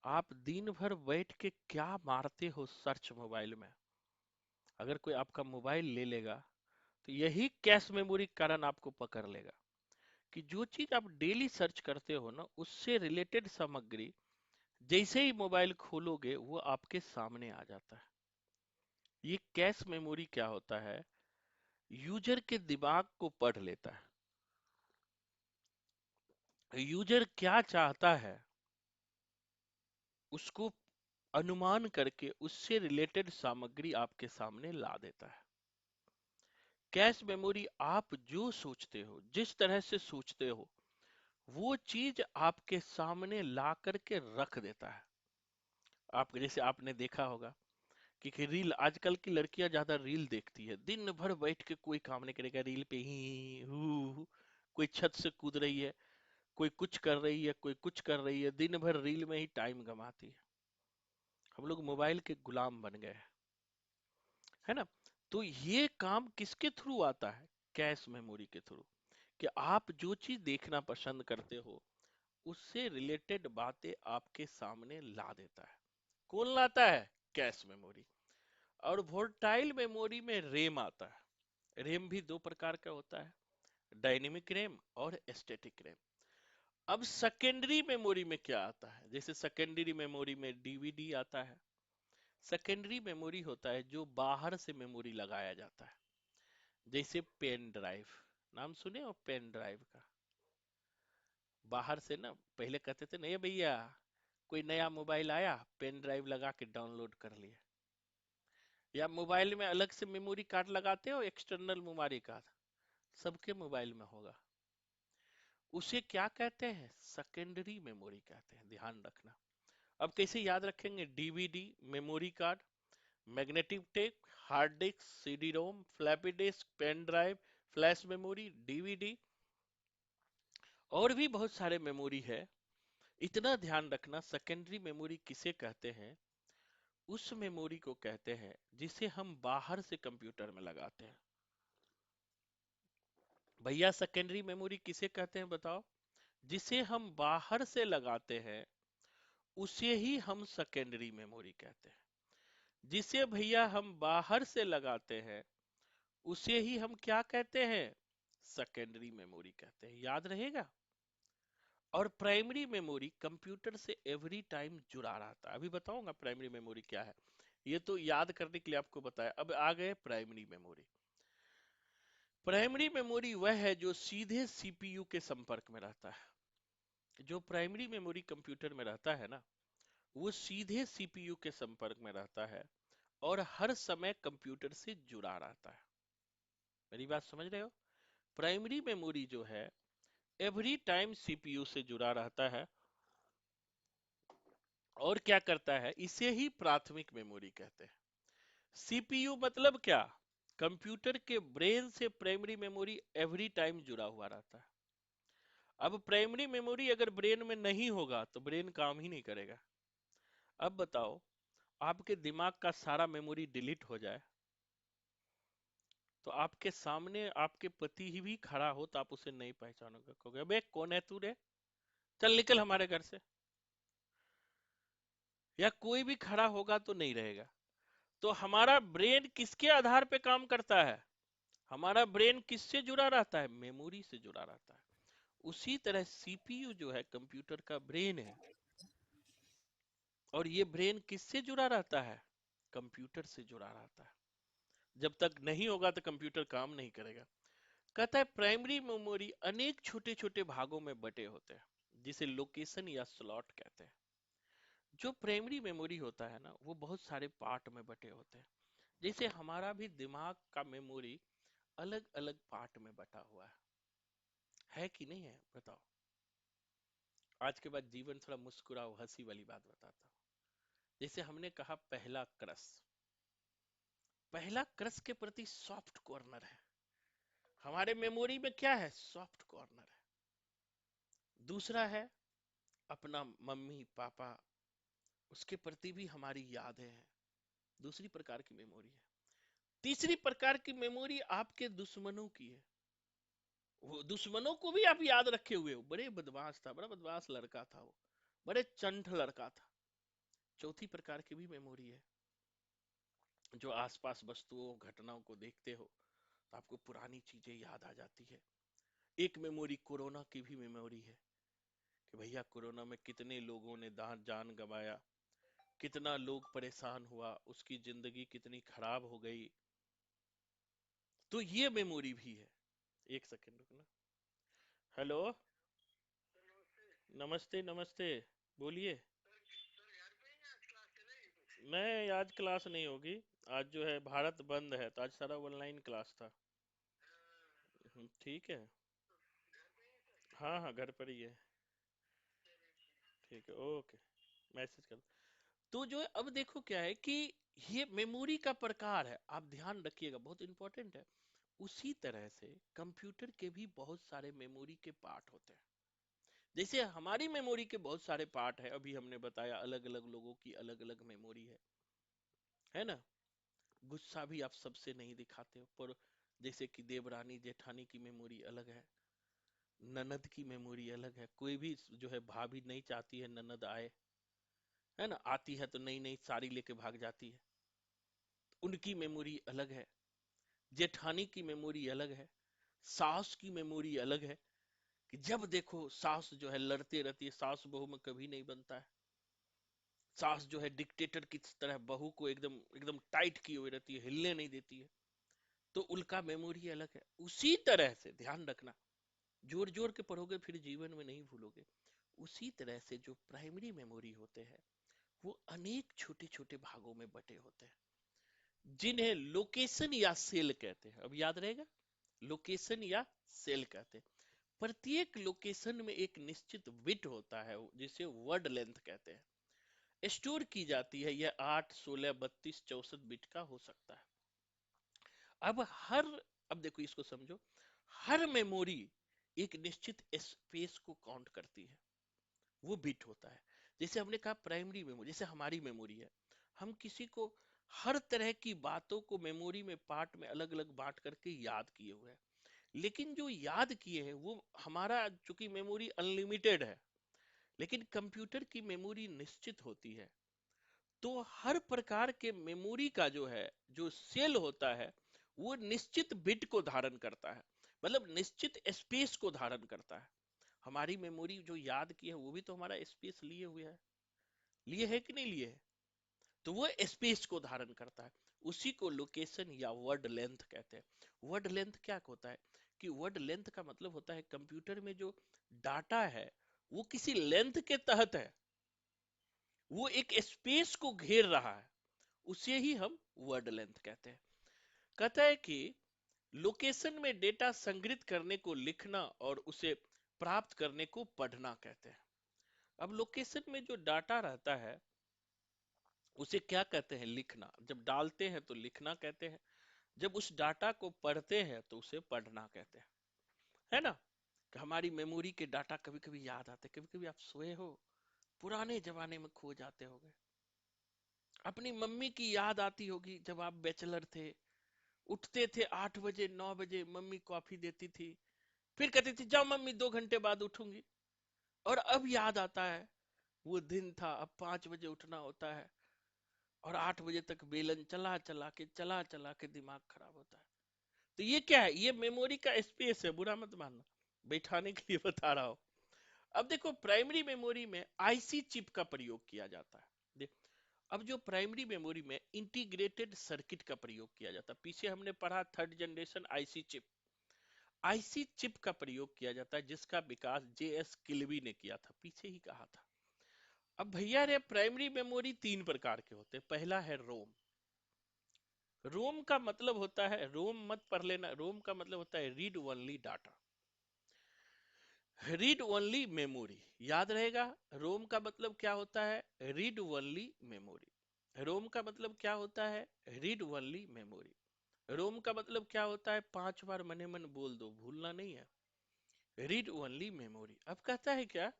आप दिन भर बैठ के क्या मारते हो सर्च मोबाइल में, अगर कोई आपका मोबाइल ले लेगा तो यही कैश मेमोरी के कारण आपको पकड़ लेगा। कि जो चीज आप डेली सर्च करते हो ना, उससे रिलेटेड सामग्री जैसे ही मोबाइल खोलोगे वो आपके सामने आ जाता है। ये कैश मेमोरी क्या होता है, यूजर के दिमाग को पढ़ लेता है। यूजर क्या चाहता है उसको अनुमान करके उससे रिलेटेड सामग्री आपके सामने ला देता है। कैश मेमोरी आप जो सोचते हो, जिस तरह से सोचते हो, वो चीज आपके सामने ला करके रख देता है। आप जैसे आपने देखा होगा कि रील, आजकल की लड़कियां ज्यादा रील देखती है, दिन भर बैठ के कोई काम नहीं करेगा, रील पे ही हु, कोई छत से कूद रही है, कोई कुछ कर रही है, कोई कुछ कर रही है, दिन भर रील में ही टाइम गमाती है। हम लोग मोबाइल के गुलाम बन गए हैं, है ना। तो ये काम किसके थ्रू आता है, कैश मेमोरी के थ्रू। कि आप जो चीज देखना पसंद करते हो उससे रिलेटेड बातें आपके सामने ला देता है। कौन लाता है? Cache memory. और वोलेटाइल मेमोरी में रेम आता है। रेम भी दो प्रकार का होता है, डायनेमिक रैम और स्टैटिक रैम। अब सेकेंडरी मेमोरी में क्या आता है, जैसे सेकेंडरी मेमोरी में डीवीडी आता है। सेकेंडरी मेमोरी होता है जो बाहर से मेमोरी लगाया जाता है, जैसे पेन ड्राइव। नाम सुने हो पेन ड्राइव का? बाहर से ना, पहले कहते थे नहीं भैया, कोई नया मोबाइल आया पेन ड्राइव लगा के डाउनलोड कर लिया। या मोबाइल में अलग से मेमोरी कार्ड लगाते हो, एक्सटर्नल मेमोरी कार्ड, सबके मोबाइल में होगा। उसे क्या कहते हैं? सेकेंडरी मेमोरी कहते हैं, ध्यान रखना। अब कैसे याद रखेंगे? DVD memory card, magnetic tape, hard disk, CD ROM, floppy disk, pen drive, flash memory, DVD, और भी बहुत सारे मेमोरी है। इतना ध्यान रखना, सेकेंडरी मेमोरी किसे कहते हैं? उस मेमोरी को कहते हैं जिसे हम बाहर से कंप्यूटर में लगाते हैं। भैया सेकेंडरी मेमोरी किसे कहते हैं बताओ? जिसे हम बाहर से लगाते हैं उसे ही हम सेकेंडरी मेमोरी कहते हैं। जिसे भैया हम बाहर से लगाते हैं उसे ही हम क्या कहते हैं? सेकेंडरी मेमोरी कहते हैं, याद रहेगा। और प्राइमरी मेमोरी कंप्यूटर से एवरी टाइम जुड़ा रहता है। अभी बताऊंगा प्राइमरी मेमोरी क्या है, ये तो याद करने के लिए आपको बताया। अब आ गए प्राइमरी मेमोरी। प्राइमरी मेमोरी वह है जो सीधे सीपीयू के संपर्क में रहता है। जो प्राइमरी मेमोरी कंप्यूटर में रहता है ना, वो सीधे सीपीयू के संपर्क में रहता है और हर समय कंप्यूटर से जुड़ा रहता है। मेरी बात समझ रहे हो? प्राइमरी मेमोरी जो है एवरी टाइम सीपीयू से जुड़ा रहता है और क्या करता है, इसे ही प्राथमिक मेमोरी कहते हैं। सीपीयू मतलब क्या? कंप्यूटर के ब्रेन से प्राइमरी मेमोरी एवरी टाइम जुड़ा हुआ रहता है। अब प्राइमरी मेमोरी अगर ब्रेन में नहीं होगा तो ब्रेन काम ही नहीं करेगा। अब बताओ, आपके दिमाग का सारा मेमोरी डिलीट हो जाए तो आपके सामने आपके पति ही भी खड़ा हो तो आप उसे नहीं पहचानोगे, कहोगे अबे कौन है तू रे, चल निकल हमारे घर से। या कोई भी खड़ा होगा तो नहीं रहेगा। तो हमारा ब्रेन किसके आधार पे काम करता है? हमारा ब्रेन किससे जुड़ा रहता है? मेमोरी से जुड़ा रहता है। उसी तरह सीपीयू जो है कंप्यूटर का ब्रेन है, और ये ब्रेन किससे जुड़ा रहता है? कंप्यूटर से जुड़ा रहता है। जब तक नहीं होगा तो कंप्यूटर काम नहीं करेगा। कहता है प्राइमरी मेमोरी अनेक छोटे छोटे भागों में बटे होते हैं, जिसे लोकेशन या स्लॉट कहते हैं। जो प्राइमरी मेमोरी होता है ना, वो बहुत सारे पार्ट में बटे होते हैं। जैसे हमारा भी दिमाग का मेमोरी अलग अलग पार्ट में बटा हुआ है कि नहीं है? बताओ। आज के बाद जीवन थोड़ा मुस्कुराओ, हंसी वाली बात बताता हूँ। जैसे हमने कहा पहला क्रश, पहला क्रश के प्रति सॉफ्ट कॉर्नर है हमारे मेमोरी में, क्या है? सॉफ्ट कॉर्नर है। दूसरा है अपना मम्मी पापा, उसके प्रति भी हमारी यादें हैं, दूसरी प्रकार की मेमोरी है। तीसरी प्रकार की मेमोरी आपके दुश्मनों की है। वो दुश्मनों को भी आप याद रखे हुए हो, बड़े बदमाश था, बड़ा बदमाश लड़का था वो, बड़े चंठ लड़का था। चौथी प्रकार की भी मेमोरी है, जो आसपास वस्तुओं घटनाओं को देखते हो तो आपको पुरानी चीजें याद आ जाती है। एक मेमोरी कोरोना की भी मेमोरी है, कि भैया कोरोना में कितने लोगों ने जान गंवाया, कितना लोग परेशान हुआ, उसकी जिंदगी कितनी खराब हो गई। तो ये मेमोरी भी है। एक सेकंड रुकना। हेलो। नमस्ते नमस्ते। बोलिए। नहीं, आज क्लास नहीं होगी। आज जो है भारत बंद है, तो आज सारा ऑनलाइन क्लास था। ठीक है। हाँ हाँ, घर पर ही है। ठीक है, ओके। मैसेज कर। तो जो है अब देखो क्या है कि ये मेमोरी का प्रकार है, आप ध्यान रखिएगा, बहुत इंपॉर्टेंट है। उसी तरह से कंप्यूटर के भी बहुत सारे मेमोरी के पार्ट होते हैं। जैसे हमारी मेमोरी के बहुत सारे पार्ट है, अभी हमने बताया अलग अलग लोगों की अलग अलग मेमोरी है ना? गुस्सा भी आप सबसे नहीं दिखाते हो, पर जैसे कि देवरानी जेठानी की मेमोरी अलग है, ननद की मेमोरी अलग है। कोई भी जो है भाभी नहीं चाहती है ननद आए, है ना? आती है तो नई नई साड़ी लेके भाग जाती है, उनकी मेमोरी अलग है। जेठानी की मेमोरी अलग है। सास की मेमोरी अलग है, कि जब देखो सास जो है लड़ते रहती है, सास बहू में कभी नहीं बनता है। सास जो है डिक्टेटर की तरह बहू को एकदम एकदम टाइट की हुई रहती है, हिलने नहीं देती है। तो उनका मेमोरी अलग है। उसी तरह से ध्यान रखना, जोर जोर के पढ़ोगे फिर जीवन में नहीं भूलोगे। उसी तरह से जो प्राइमरी मेमोरी होते हैं, वो अनेक छोटे छोटे भागों में बटे होते हैं, जिन्हें लोकेशन या सेल कहते हैं। अब याद रहेगा, लोकेशन या सेल कहते हैं। प्रत्येक लोकेशन में एक निश्चित बिट होता है, जिसे वर्ड लेंथ कहते हैं, स्टोर की जाती है। यह 8, 16, 32, 64 बिट का हो सकता है। अब हर अब देखो इसको समझो, हर मेमोरी एक निश्चित स्पेस को काउंट करती है, वो बिट होता है। जैसे हमने कहा प्राइमरी मेमोरी, जैसे हमारी मेमोरी है, हम किसी को हर तरह की बातों को मेमोरी में पार्ट में अलग अलग बांट करके याद किए हुए हैं। लेकिन जो याद किए हैं वो हमारा, चूंकि मेमोरी अनलिमिटेड है, लेकिन कंप्यूटर की मेमोरी निश्चित होती है। तो हर प्रकार के मेमोरी का जो है, जो सेल होता है, वो निश्चित बिट को धारण करता है। मतलब निश्चित स्पेस को धारण करता है। हमारी मेमोरी जो याद की है वो भी तो हमारा स्पेस लिए हुए है, लिए है कि नहीं लिए है? तो वो स्पेस को धारण करता है। उसी को लोकेशन या वर्ड लेंथ कहते हैं। वर्ड लेंथ क्या होता है कि वर्ड लेंथ का मतलब होता है कंप्यूटर में जो डाटा है वो किसी लेंथ के तहत है, वो एक स्पेस को घेर रहा है, उसे ही हम वर्ड लेंथ कहते हैं। कहता है कि लोकेशन में डेटा संग्रहित करने को लिखना और उसे प्राप्त करने को पढ़ना कहते हैं। अब लोकेशन में जो डाटा रहता है उसे क्या कहते हैं? लिखना। जब डालते हैं तो लिखना कहते हैं, जब उस डाटा को पढ़ते हैं तो उसे पढ़ना कहते हैं, है ना? कि हमारी मेमोरी के डाटा कभी कभी याद आते, कभी कभी आप सोए हो, पुराने जमाने में खो जाते होगे, अपनी मम्मी की याद आती होगी जब आप बैचलर थे, उठते थे 8 बजे 9 बजे, मम्मी कॉफी देती थी, फिर कहती थी जाओ मम्मी 2 घंटे बाद उठूंगी। और अब याद आता है वो दिन था, अब 5 बजे उठना होता है और 8 बजे तक बेलन चला चला के दिमाग खराब होता है। तो ये क्या है? ये मेमोरी का स्पेस है, बुरा मत मानना, बैठाने के लिए बता रहा हूं। अब देखो प्राइमरी मेमोरी में आईसी चिप का प्रयोग किया जाता है। देख, अब जो प्राइमरी मेमोरी में इंटीग्रेटेड सर्किट का प्रयोग किया जाता है, पीछे हमने पढ़ा third generation IC chip. IC chip का प्रयोग किया जाता है जिसका विकास जेएस किल्बी ने किया था, पीछे ही कहा था। अब भैया रे, प्राइमरी मेमोरी तीन प्रकार के होते हैं। पहला है रोम। रोम का मतलब होता है, रोम मत पढ़ लेना, रोम का मतलब होता है read only data, read only memory, याद रहेगा। रोम का मतलब क्या होता है? Read only memory. रोम का मतलब क्या होता है? Read only memory. रोम का मतलब क्या होता है? 5 बार मने मन बोल दो, भूलना नहीं है। Read only memory. अब कहता है क्या,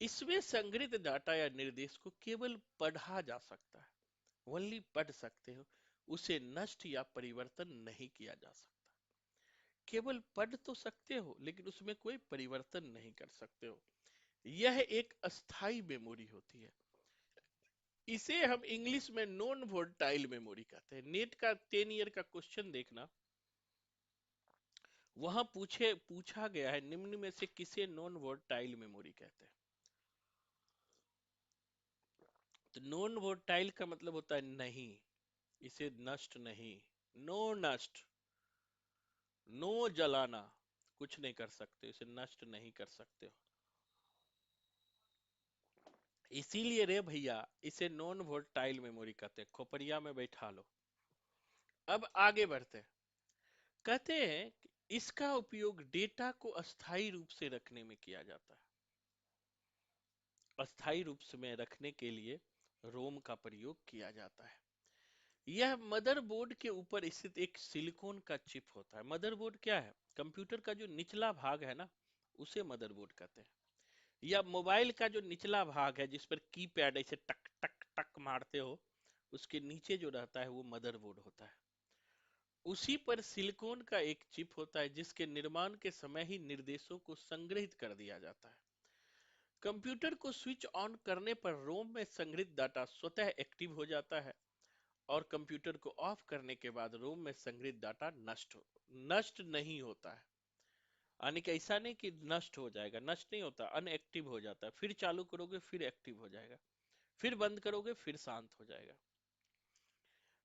इसमें संग्रहित डाटा या निर्देश को केवल पढ़ा जा सकता है, ओनली पढ़ सकते हो, उसे नष्ट या परिवर्तन नहीं किया जा सकता। केवल पढ़ तो सकते हो लेकिन उसमें कोई परिवर्तन नहीं कर सकते हो। यह एक अस्थाई मेमोरी होती है। इसे हम इंग्लिश में नॉन वोलेटाइल मेमोरी कहते हैं। नेट का 10 ईयर का क्वेश्चन देखना, वहां पूछा गया है निम्न में से किसे नॉन वोलेटाइल मेमोरी कहते हैं। तो नॉन वोलेटाइल का मतलब होता है नहीं, इसे नष्ट नहीं, नो नष्ट, नो जलाना, कुछ नहीं कर सकते, इसे नष्ट नहीं कर सकते हो। इसीलिए रे भैया इसे नॉन वोलेटाइल मेमोरी कहते हैं। खोपड़िया में बैठा लो। अब आगे बढ़ते हैं। कहते हैं कि इसका उपयोग डेटा को अस्थायी रूप से रखने में किया जाता है। अस्थायी रूप से में रखने के लिए रोम का प्रयोग किया जाता है। यह मदरबोर्ड के ऊपर स्थित एक सिलिकॉन का चिप होता है। मदरबोर्ड क्या है? कंप्यूटर का जो निचला भाग है ना, उसे मदरबोर्ड कहते हैं। या मोबाइल का जो निचला भाग है जिस पर कीपैड ऐसे टक टक टक मारते हो, उसके नीचे जो रहता है वो मदरबोर्ड होता है। उसी पर सिलिकॉन का एक चिप होता है जिसके निर्माण के समय ही निर्देशों को संग्रहित कर दिया जाता है। कंप्यूटर को स्विच ऑन करने पर रोम में संग्रहित डाटा स्वतः एक्टिव हो जाता है और कंप्यूटर को ऑफ करने के बाद रोम में संग्रहित डाटा नष्ट नहीं होता है। यानी कि ऐसा नहीं कि नष्ट हो जाएगा, नष्ट नहीं होता, अनएक्टिव हो जाता है। फिर चालू करोगे फिर एक्टिव हो जाएगा, फिर बंद करोगे फिर शांत हो जाएगा।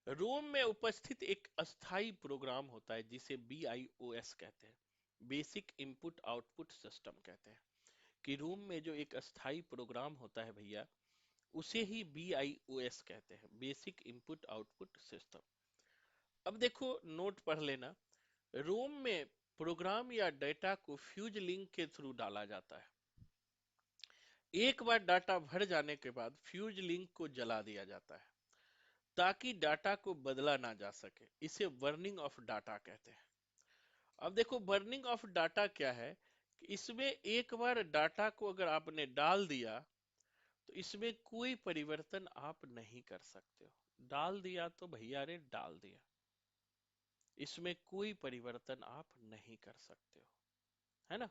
रोम में उपस्थित एक अस्थाई प्रोग्राम होता है जिसे BIOS कहते हैं, बेसिक इनपुट आउटपुट सिस्टम कहते हैं। कि रोम में जो एक अस्थाई प्रोग्राम होता है भैया, उसे ही BIOS कहते हैं, बेसिक इनपुट आउटपुट सिस्टम। अब देखो नोट पढ़ लेना। रोम में प्रोग्राम या डेटा को फ्यूज लिंक के थ्रू डाला जाता है। एक बार डाटा भर जाने के बाद फ्यूज लिंक को जला दिया जाता है ताकि डाटा को बदला ना जा सके, इसे बर्निंग ऑफ डाटा कहते हैं। अब देखो बर्निंग ऑफ डाटा क्या है कि इसमें एक बार डाटा को अगर आपने डाल दिया तो इसमें कोई परिवर्तन आप नहीं कर सकते हो। डाल दिया तो भैया रे डाल दिया, इसमें कोई परिवर्तन आप नहीं कर सकते हो, है ना?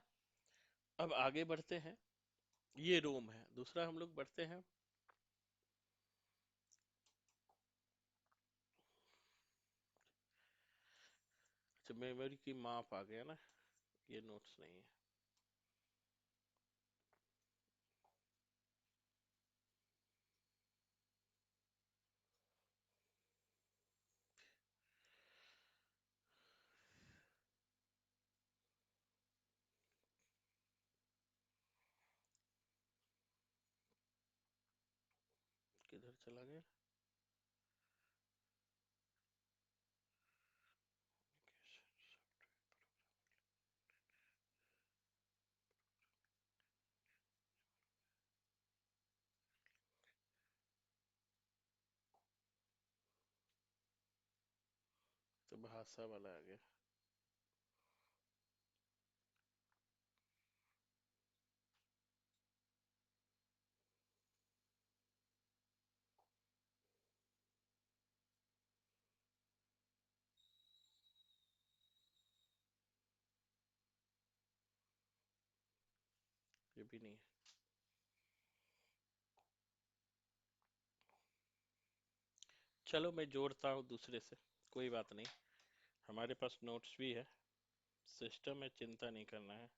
अब आगे बढ़ते हैं। ये रोम है। दूसरा हम लोग बढ़ते हैं। अच्छा, मेमोरी की माप आ गया ना। ये नोट्स नहीं है। किधर चला गया? तो भाषा वाला आ गया। ये भी नहीं है। चलो मैं जोड़ता हूँ दूसरे से, कोई बात नहीं, हमारे पास नोट्स भी है, सिस्टम में चिंता नहीं करना है।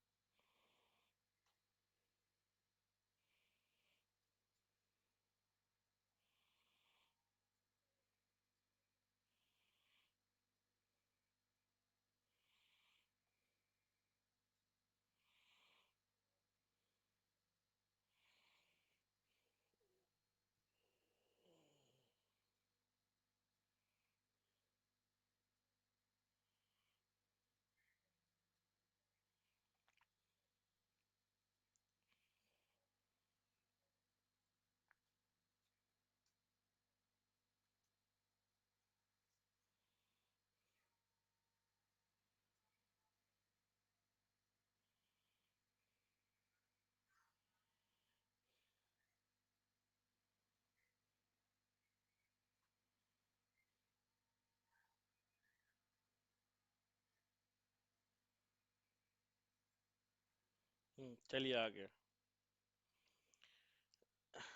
चलिए आ गया,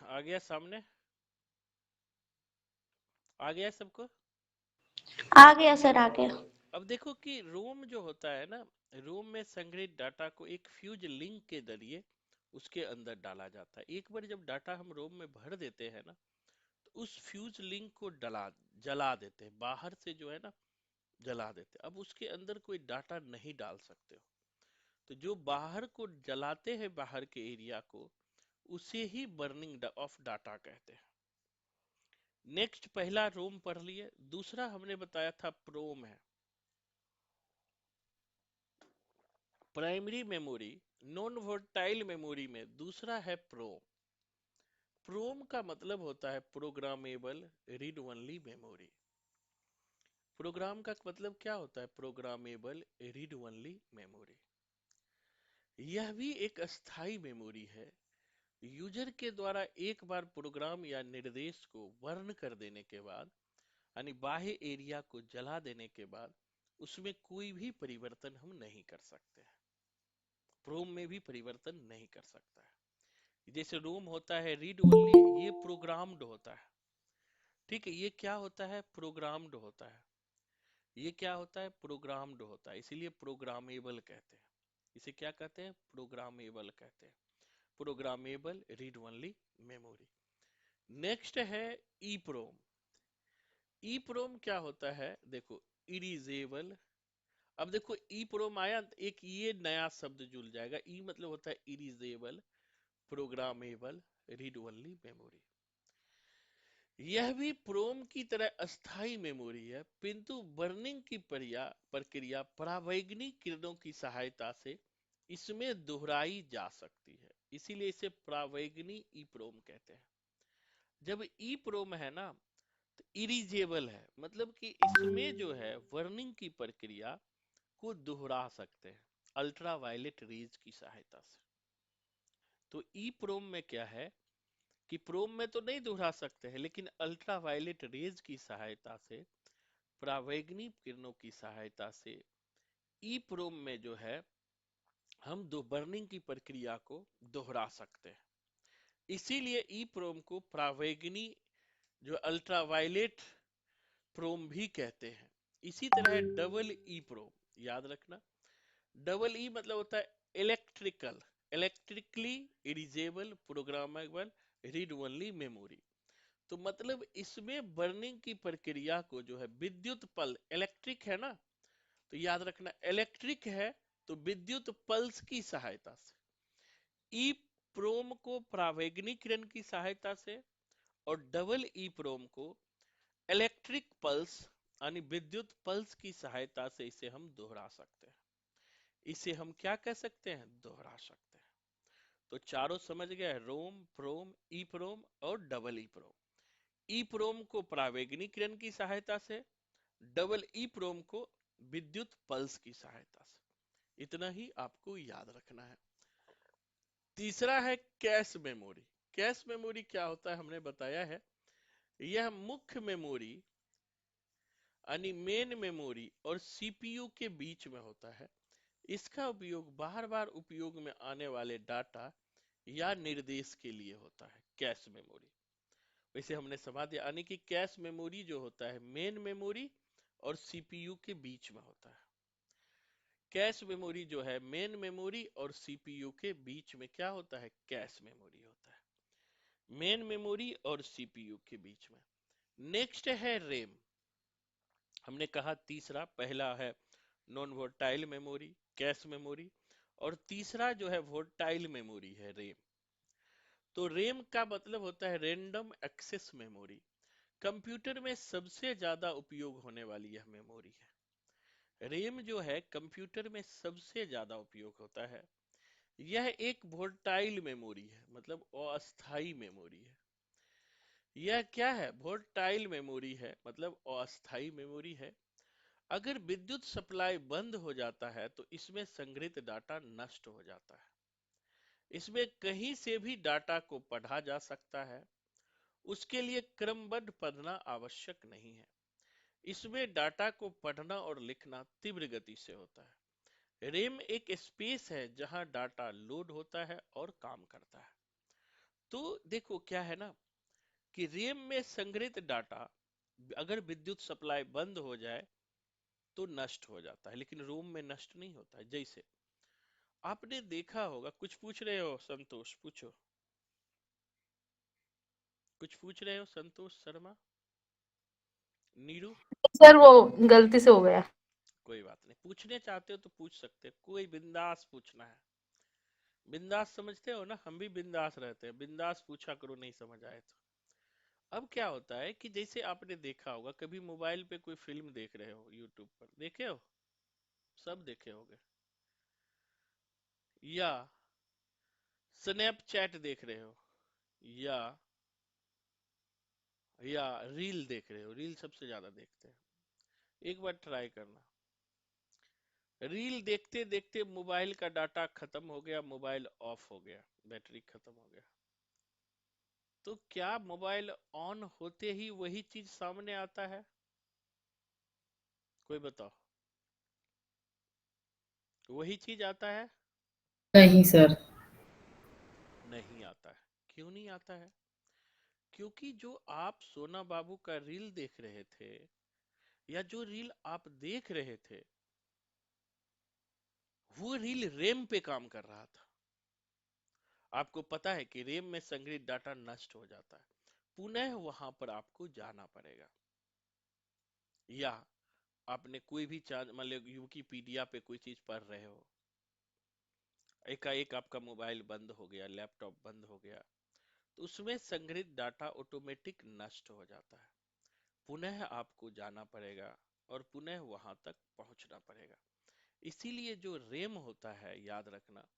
आ गया सामने, आ गया सबको। आ गया सर, आ गया। अब देखो कि रोम जो होता है ना, रोम में संग्रहित डाटा को एक फ्यूज लिंक के जरिए उसके अंदर डाला जाता है। एक बार जब डाटा हम रोम में भर देते हैं ना, तो उस फ्यूज लिंक को जला देते हैं, बाहर से जो है ना जला देते हैं। अब उसके अंदर कोई डाटा नहीं डाल सकते हो, तो जो बाहर को जलाते हैं, बाहर के एरिया को, उसे ही बर्निंग ऑफ डाटा कहते हैं। नेक्स्ट, पहला रोम पढ़ लिए, दूसरा हमने बताया था प्रोम है, primary memory. Non volatile memory में दूसरा है प्रोम। प्रोम का मतलब होता है programmable read only memory. Program का मतलब क्या होता है? Programmable read only memory. यह भी एक अस्थाई मेमोरी है। यूजर के द्वारा एक बार प्रोग्राम या निर्देश को बर्न कर देने के बाद, यानी बाह्य एरिया को जला देने के बाद, उसमें कोई भी परिवर्तन हम नहीं कर सकते हैं। प्रोम में भी परिवर्तन नहीं कर सकता है। जैसे रोम होता है रीड ओनली, ये प्रोग्राम्ड होता है। ठीक है, ये क्या होता है? प्रोग्राम्ड होता है। ये क्या होता है? प्रोग्राम्ड होता है, इसीलिए प्रोग्रामेबल कहते हैं। इसे क्या कहते हैं? प्रोग्रामेबल कहते हैं। Programmable read only memory. Next है ई प्रोम। ई प्रोम क्या होता है? देखो, इरिजेबल। अब देखो ई प्रोम आया, एक ये नया शब्द जुड़ जाएगा। ई मतलब होता है इरिजेबल, प्रोग्रामेबल रीड ओनली मेमोरी। यह भी प्रोम की तरह अस्थाई मेमोरी है, किंतु बर्निंग की प्रक्रिया परावैज्ञानिक किरणों की सहायता से इसमें दोहराई जा सकती है, इसीलिए इसे परावैज्ञानिक ईप्रोम कहते हैं। जब ईप्रोम है ना, तो इरिजेबल है, मतलब कि इसमें जो है बर्निंग की प्रक्रिया को दोहरा सकते हैं अल्ट्रावायलेट रेज की सहायता से। तो ईप्रोम में क्या है कि प्रोम में तो नहीं दोहरा सकते हैं, लेकिन अल्ट्रावायलेट रेज की सहायता से, परावैज्ञानिक किरणों की सहायता से ई प्रोम में जो है हम दो बर्निंग की प्रक्रिया को दोहरा सकते हैं। इसीलिए ई प्रोम को परावैज्ञानिक जो अल्ट्रावायलेट प्रोम भी कहते हैं। इसी तरह डबल ई प्रोम, याद रखना, डबल ई मतलब होता है electrical, electrically erasable programmable read only memory. तो मतलब इसमें बर्निंग की प्रक्रिया को जो है विद्युत पल, इलेक्ट्रिक है ना, तो याद रखना इलेक्ट्रिक है, तो विद्युत पल्स की सहायता से, ई प्रोम को प्रावेगनीकरण की सहायता से, और डबल ई प्रोम को इलेक्ट्रिक पल्स यानी विद्युत पल्स की सहायता से इसे हम दोहरा सकते हैं। इसे हम क्या कह सकते हैं, दोहरा सकते हैं। तो चारों समझ गए, रोम, प्रोम, ई प्रोम और डबल ई प्रोम। ई प्रोम को प्रावेगनीकरण की सहायता से, डबल ई प्रोम को विद्युत पल्स की सहायता से। इतना ही आपको याद रखना है। तीसरा है कैश मेमोरी। कैश मेमोरी क्या होता है हमने बताया है, यह मुख्य मेमोरी यानी मेन मेमोरी और सीपीयू के बीच में होता है। इसका उपयोग बार बार उपयोग में आने वाले डाटा या निर्देश के लिए होता है, कैश मेमोरी। वैसे हमने समझ दिया, यानी कि कैश मेमोरी जो होता है मेन मेमोरी और सीपीयू के बीच में होता है। कैश मेमोरी जो है मेन मेमोरी और सीपीयू के बीच में क्या होता है, कैश मेमोरी होता है, मेन मेमोरी और सीपीयू के बीच में। नेक्स्ट है रेम। हमने कहा तीसरा, पहला है non volatile memory, cache memory, और तीसरा जो है वोलेटाइल मेमोरी है रेम। तो रेम का मतलब होता है रैंडम एक्सेस मेमोरी। कंप्यूटर में सबसे ज्यादा उपयोग होने वाली यह मेमोरी है। रेम जो है कंप्यूटर में सबसे ज्यादा उपयोग होता है। यह एक वोलेटाइल मेमोरी है, मतलब अस्थाई मेमोरी है। यह क्या है, वोलेटाइल मेमोरी है, मतलब अस्थाई मेमोरी है। अगर विद्युत सप्लाई बंद हो जाता है तो इसमें संग्रहित डाटा नष्ट हो जाता है। इसमें कहीं से भी डाटा को पढ़ा जा सकता है, उसके लिए क्रमबद्ध पढ़ना आवश्यक नहीं है। इसमें डाटा को पढ़ना और लिखना तीव्र गति से होता है। रैम एक स्पेस है जहां डाटा लोड होता है और काम करता है। तो देखो क्या है ना, कि रैम में संग्रहित डाटा अगर विद्युत सप्लाई बंद हो जाए तो नष्ट हो जाता है, लेकिन रोम में नष्ट नहीं होता है। जैसे आपने देखा होगा, कुछ पूछ रहे हो संतोष, पूछो, कुछ पूछ रहे हो संतोष शर्मा, नीरू? सर वो गलती से हो गया। कोई बात नहीं, पूछने चाहते हो तो पूछ सकते हो, कोई बिंदास पूछना है। बिंदास समझते हो ना, हम भी बिंदास रहते हैं, बिंदास पूछा करो नहीं समझ आए तो। अब क्या होता है कि जैसे आपने देखा होगा, कभी मोबाइल पे कोई फिल्म देख रहे हो, यूट्यूब पर देखे हो, सब देखे होगे, या स्नैपचैट देख रहे हो, या रील देख रहे हो, रील सबसे ज्यादा देखते हैं। एक बार ट्राई करना, रील देखते देखते मोबाइल का डाटा खत्म हो गया, मोबाइल ऑफ हो गया, बैटरी खत्म हो गया, तो क्या मोबाइल ऑन होते ही वही चीज सामने आता है? कोई बताओ, वही चीज आता है? नहीं सर। नहीं आता है। क्यों नहीं आता है? क्योंकि जो आप सोना बाबू का रील देख रहे थे, या जो रील आप देख रहे थे, वो रील रैम पे काम कर रहा था। आपको पता है कि रैम में संग्रहित डाटा नष्ट हो जाता है, पुनः वहां पर आपको जाना पड़ेगा। या आपने कोई भी मान लो विकिपीडिया पे कोई चीज पढ़ रहे हो, एकाएक आपका मोबाइल बंद हो गया, लैपटॉप बंद हो गया, तो उसमें संग्रहित डाटा ऑटोमेटिक नष्ट हो जाता है, पुनः आपको जाना पड़ेगा और पुनः वहां तक पहुंचना पड़ेगा। इसीलिए जो रैम होता है, याद रखना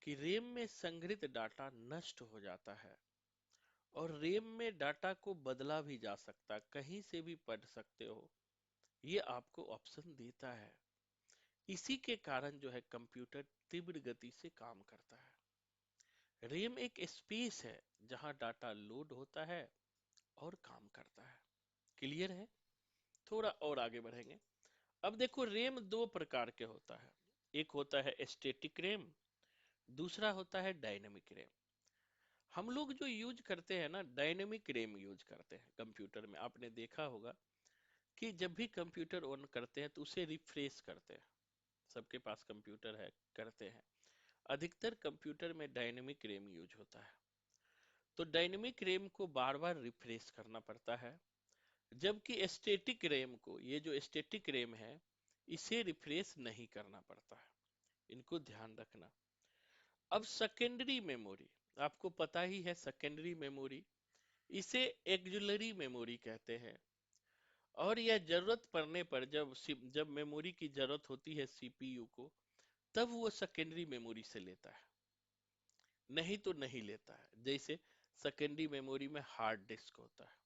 कि रैम में संग्रहित डाटा नष्ट हो जाता है, और रैम में डाटा को बदला भी जा सकता है, कहीं से भी पढ़ सकते हो, ये आपको ऑप्शन देता है। इसी के कारण जो है कंप्यूटर तीव्र गति से काम करता है। रैम एक स्पेस है जहां डाटा लोड होता है और काम करता है। क्लियर है? थोड़ा और आगे बढ़ेंगे। अब देखो, रैम दो प्रकार के होता है, एक होता है स्टैटिक रैम, दूसरा होता है डायनेमिक रैम। हम लोग जो यूज करते हैं ना, डायनेमिक रैम यूज करते हैं कंप्यूटर में। आपने देखा होगा कि जब भी कंप्यूटर ऑन करते हैं तो उसे रिफ्रेश करते हैं, सबके पास कंप्यूटर है, करते हैं। अधिकतर कंप्यूटर में डायनेमिक रैम यूज होता है, तो डायनेमिक रैम को बार बार रिफ्रेश करना पड़ता है, जबकि स्टैटिक रैम को, ये जो स्टैटिक रैम है, इसे रिफ्रेश नहीं करना पड़ता है। इनको ध्यान रखना। अब सेकेंडरी मेमोरी, आपको पता ही है सेकेंडरी मेमोरी, इसे एक्सिलरी मेमोरी कहते हैं। और यह जरूरत पड़ने पर, जब मेमोरी की जरूरत होती है सीपीयू को, तब वो सेकेंडरी मेमोरी से लेता है, नहीं तो नहीं लेता है। जैसे सेकेंडरी मेमोरी में हार्ड डिस्क होता है,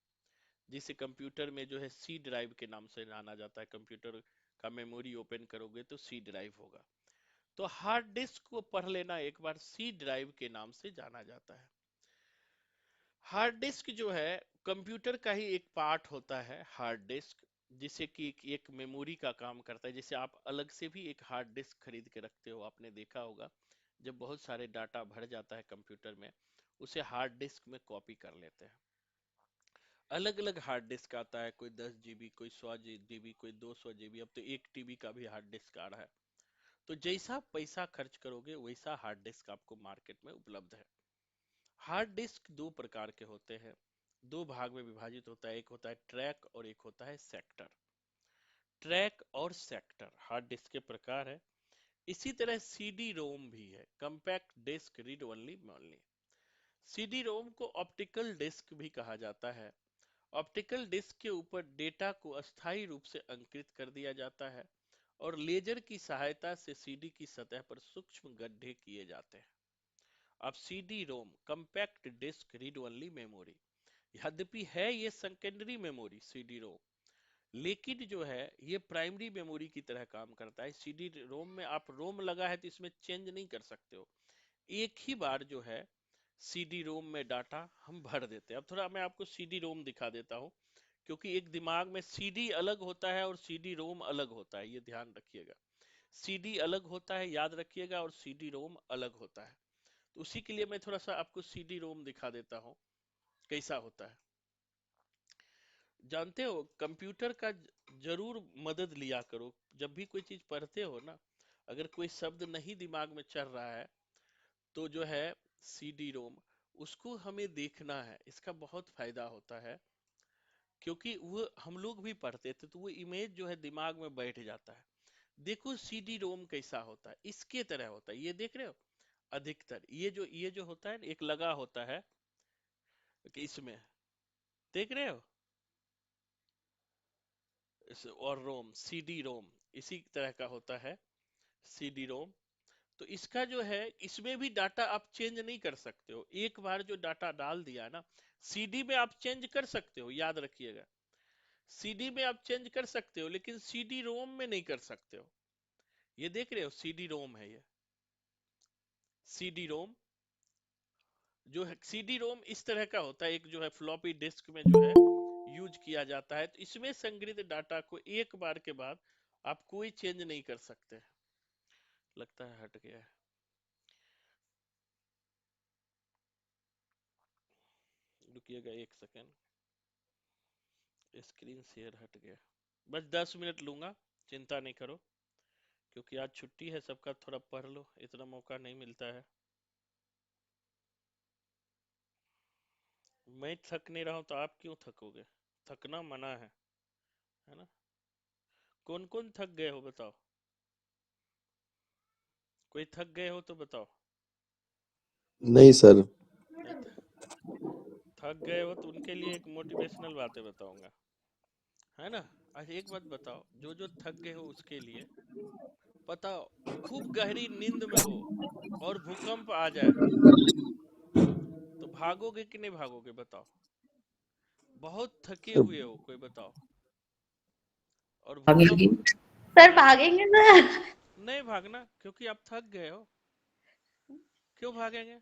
जिसे कंप्यूटर में जो है सी ड्राइव के नाम से जाना जाता है। कंप्यूटर का मेमोरी ओपन करोगे तो सी ड्राइव होगा, तो हार्ड डिस्क को पढ़ लेना एक बार, सी ड्राइव के नाम से जाना जाता है। हार्ड डिस्क जो है कंप्यूटर का ही एक पार्ट होता है, हार्ड डिस्क, जिसे कि एक मेमोरी का काम करता है। जैसे आप अलग से भी एक हार्ड डिस्क खरीद के रखते हो, आपने देखा होगा, जब बहुत सारे डाटा भर जाता है कंप्यूटर में, उसे हार्ड डिस्क में कॉपी कर लेते हैं। अलग अलग हार्ड डिस्क आता है, कोई 10 GB, कोई 100 GB, कोई 200 GB, अब तो 1 TB का भी हार्ड डिस्क आ रहा है। तो जैसा पैसा खर्च करोगे वैसा हार्ड डिस्क आपको मार्केट में उपलब्ध है। हार्ड डिस्क दो प्रकार के होते हैं, दो भाग में विभाजित होता है, एक होता है ट्रैक और एक होता है सेक्टर। ट्रैक और सेक्टर हार्ड डिस्क के प्रकार है। इसी तरह सीडी रोम भी है, compact disc read only only. CD ROM को ऑप्टिकल डिस्क भी कहा जाता है। ऑप्टिकल डिस्क के ऊपर डेटा को अस्थायी रूप से अंकित कर दिया जाता है और लेजर की सहायता से सीडी की सतह पर सूक्ष्म गड्ढे किए जाते हैं। अब CD ROM, compact disc read only memory, यद्यपि है ये सेकेंडरी मेमोरी सीडी रोम, लेकिन जो है ये प्राइमरी मेमोरी की तरह काम करता है। सीडी रोम में आप रोम लगा है तो इसमें चेंज नहीं कर सकते हो, एक ही बार जो है सीडी रोम में डाटा हम भर देते हैं। अब थोड़ा मैं आपको सीडी रोम दिखा देता हूँ, क्योंकि एक दिमाग में सीडी अलग होता है और सीडी रोम अलग होता है, ये ध्यान रखिएगा। सीडी अलग होता है, याद रखिएगा, और सीडी रोम अलग होता है। तो उसी के लिए मैं थोड़ा सा आपको सीडी रोम दिखा देता हूँ कैसा होता है। जानते हो, कंप्यूटर का जरूर मदद लिया करो जब भी कोई चीज पढ़ते हो ना। अगर कोई शब्द नहीं दिमाग में चल रहा है तो जो है सीडी रोम, उसको हमें देखना है, इसका बहुत फायदा होता है। क्योंकि वो हम लोग भी पढ़ते थे तो वो इमेज जो है दिमाग में बैठ जाता है। देखो सीडी रोम कैसा होता है, इसके तरह होता है, ये देख रहे हो। अधिकतर ये जो होता है एक लगा होता है कि इसमें, देख रहे हो, और रोम, सीडी रोम इसी तरह का होता है, सीडी रोम। तो इसका जो है, इसमें भी डाटा आप चेंज नहीं कर सकते हो, एक बार जो डाटा डाल दिया ना, सीडी में आप चेंज कर सकते हो, याद रखिएगा। सीडी में आप चेंज कर सकते हो, लेकिन सीडी रोम में नहीं कर सकते हो। ये देख रहे हो सीडी रोम है, ये सीडी रोम जो है, सीडी रोम इस तरह का होता है, एक जो है फ्लॉपी डिस्क में जो है यूज किया जाता है। तो इसमें संग्रहित डाटा को एक बार के बाद आप कोई चेंज नहीं कर सकते। लगता है हट गया है, रुकिएगा 1 सेकेंड, स्क्रीन शेयर हट गया। बस 10 मिनट लूंगा, चिंता नहीं करो, क्योंकि आज छुट्टी है सबका, थोड़ा पढ़ लो, इतना मौका नहीं मिलता है। मैं थक नहीं रहा हूं तो आप क्यों थकोगे, थकना मना है ना। कौन कौन थक गए हो बताओ, कोई थक गए हो तो बताओ। नहीं सर। नहीं थक गए हो तो उनके लिए एक मोटिवेशनल बातें बताऊंगा, है ना। आज एक बात बताओ, जो जो थक गए हो उसके लिए बताओ, खूब गहरी नींद में हो और भूकंप आ जाए तो भागोगे कि नहीं भागोगे बताओ। बहुत थके सर हुए हो, कोई बताओ, और भागेगी। भूकंप, सर भागेंगे सर। नहीं भागना, क्योंकि आप थक गए हो, क्यों भागेंगे।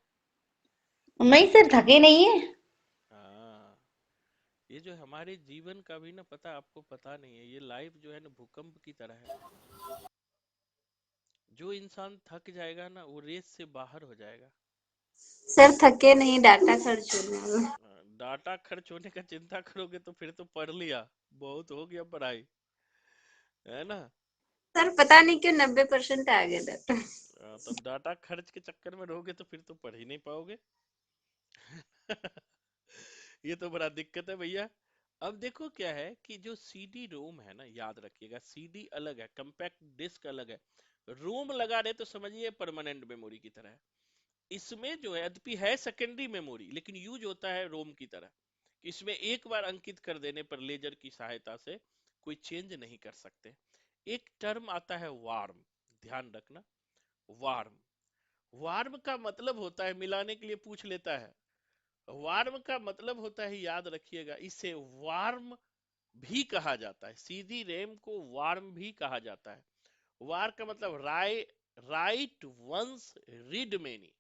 नहीं सर, थके नहीं है। हाँ, ये जो हमारे जीवन का भी ना, पता आपको पता नहीं है, ये लाइफ जो है ना भूकंप की तरह है। जो इंसान थक जाएगा ना वो रेस से बाहर हो जाएगा। सर थके नहीं, डाटा खर्च होने में। डाटा खर्च होने का चिंता करोगे तो फिर तो पढ़ लिया, बहुत हो गया पढ़ाई, है ना। सर पता नहीं क्यों 90% आ गया था। तब डाटा खर्च के चक्कर में रहोगे तो फिर तो पढ़ ही नहीं पाओगे। ये तो बड़ा दिक्कत है भैया। अब देखो क्या है कि जो सीडी रोम है ना, याद रखिएगा, सीडी अलग है, कंपैक्ट डिस्क अलग है, रोम लगा रहे तो समझिए परमानेंट मेमोरी की तरह है। इसमें जो है यद्यपि है सेकेंडरी मेमोरी, लेकिन यूज होता है रोम की तरह। इसमें एक बार अंकित कर देने पर लेजर की सहायता से कोई चेंज नहीं कर सकते। एक टर्म आता है वार्म, ध्यान रखना, वार्म। वार्म का मतलब होता है, मिलाने के लिए पूछ लेता है, वार्म का मतलब होता है, याद रखिएगा, इसे वार्म भी कहा जाता है, सीधी रैम को वार्म भी कहा जाता है। वार का मतलब write once read many.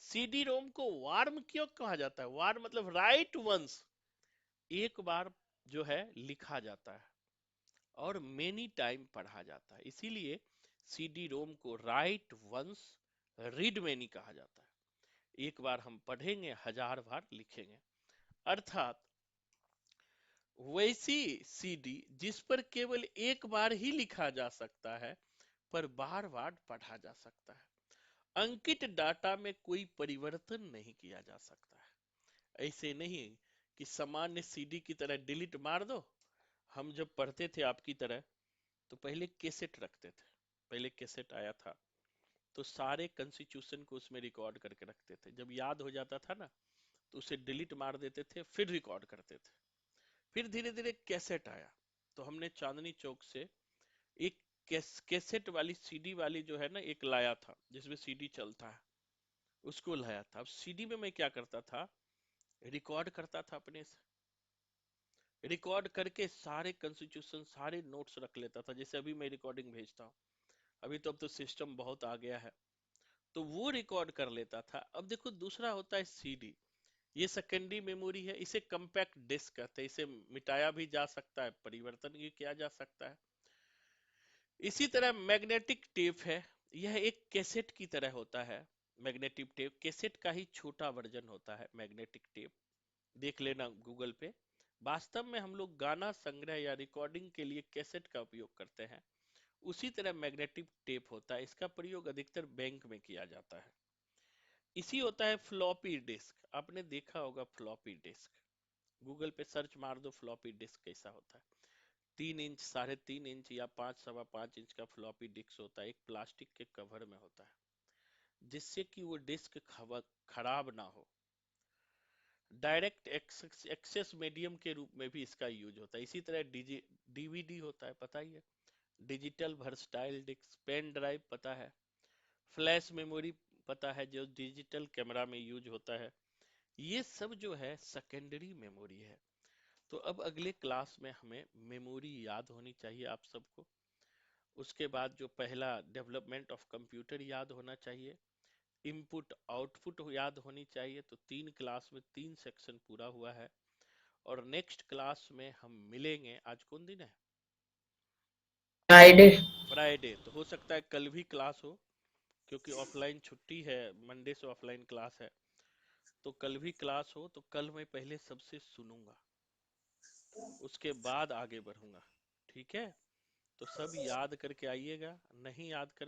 CD ROM को वार्म क्यों कहा जाता है? वार्म मतलब राइट वंस, एक बार जो है लिखा जाता है और मेनी टाइम पढ़ा जाता है, इसीलिए सीडी रोम को राइट वंस रीड मेनी कहा जाता है। एक बार हम पढ़ेंगे, हजार बार लिखेंगे। अर्थात वैसी सीडी जिस पर केवल एक बार ही लिखा जा सकता है पर बार बार पढ़ा जा सकता है। अंकित डाटा में कोई परिवर्तन नहीं किया जा सकता है। ऐसे नहीं कि सामान्य सीडी की तरह डिलीट मार दो। हम जब पढ़ते थे आपकी तरह तो पहले कैसेट रखते थे, पहले कैसेट आया था तो सारे कॉन्स्टिट्यूशन को उसमें रिकॉर्ड करके रखते थे। जब याद हो जाता था ना तो उसे डिलीट मार देते थे, फिर रिकॉर्ड करते थे। फिर धीरे धीरे कैसेट आया तो हमने चांदनी चौक से एक कैसेट वाली सीडी वाली जो है ना एक लाया था, जिसमें सीडी चलता है, उसको लाया था। अब सीडी में मैं क्या करता था, रिकॉर्ड करता था, अपने से रिकॉर्ड करके सारे कॉन्स्टिट्यूशन सारे नोट्स रख लेता था, जैसे अभी मैं रिकॉर्डिंग भेजता हूँ। अभी तो अब तो सिस्टम बहुत आ गया है, तो वो रिकॉर्ड कर लेता था। अब देखो दूसरा होता है सीडी, ये सेकेंडरी मेमोरी है, इसे कंपैक्ट डिस्क कहते हैं, इसे मिटाया भी जा सकता है, परिवर्तन भी किया जा सकता है। इसी तरह मैग्नेटिक टेप है, यह एक कैसेट की तरह होता है। मैग्नेटिक टेप कैसेट का ही छोटा वर्जन होता है, मैग्नेटिक टेप, देख लेना गूगल पे। वास्तव में हम लोग गाना संग्रह या रिकॉर्डिंग के लिए कैसेट का उपयोग करते हैं, उसी तरह मैग्नेटिक टेप होता है, इसका प्रयोग अधिकतर बैंक में किया जाता है। इसी होता है फ्लॉपी डिस्क, आपने देखा होगा फ्लॉपी डिस्क, गूगल पे सर्च मार दो फ्लॉपी डिस्क कैसा होता है। 3 इंच, 3.5 इंच या 5, 5.25 इंच का फ्लॉपी डिस्क होता है, एक प्लास्टिक के कवर में होता है, जिससे कि वो डिस्क खराब ना हो। डायरेक्ट एक्सेस मीडियम के रूप में भी इसका यूज होता है। इसी तरह डीवीडी होता है, पता ही है, digital versatile disc, pen drive पता है, फ्लैश मेमोरी पता है, जो डिजिटल कैमरा में यूज होता है। ये सब जो है सेकेंडरी मेमोरी है। तो अब अगले क्लास में हमें मेमोरी याद होनी चाहिए आप सबको। उसके बाद जो पहला डेवलपमेंट ऑफ कंप्यूटर याद होना चाहिए, इनपुट आउटपुट याद होनी चाहिए। तो 3 क्लास में 3 सेक्शन पूरा हुआ है, और नेक्स्ट क्लास में हम मिलेंगे। आज कौन दिन है? फ्राइडे। फ्राइडे, तो हो सकता है कल भी क्लास हो, क्योंकि ऑफलाइन छुट्टी है, मंडे से ऑफलाइन क्लास है, तो कल भी क्लास हो। तो कल मैं पहले सबसे सुनूंगा, उसके बाद आगे बढ़ूंगा, ठीक है? तो सब याद करके आइएगा, नहीं याद कर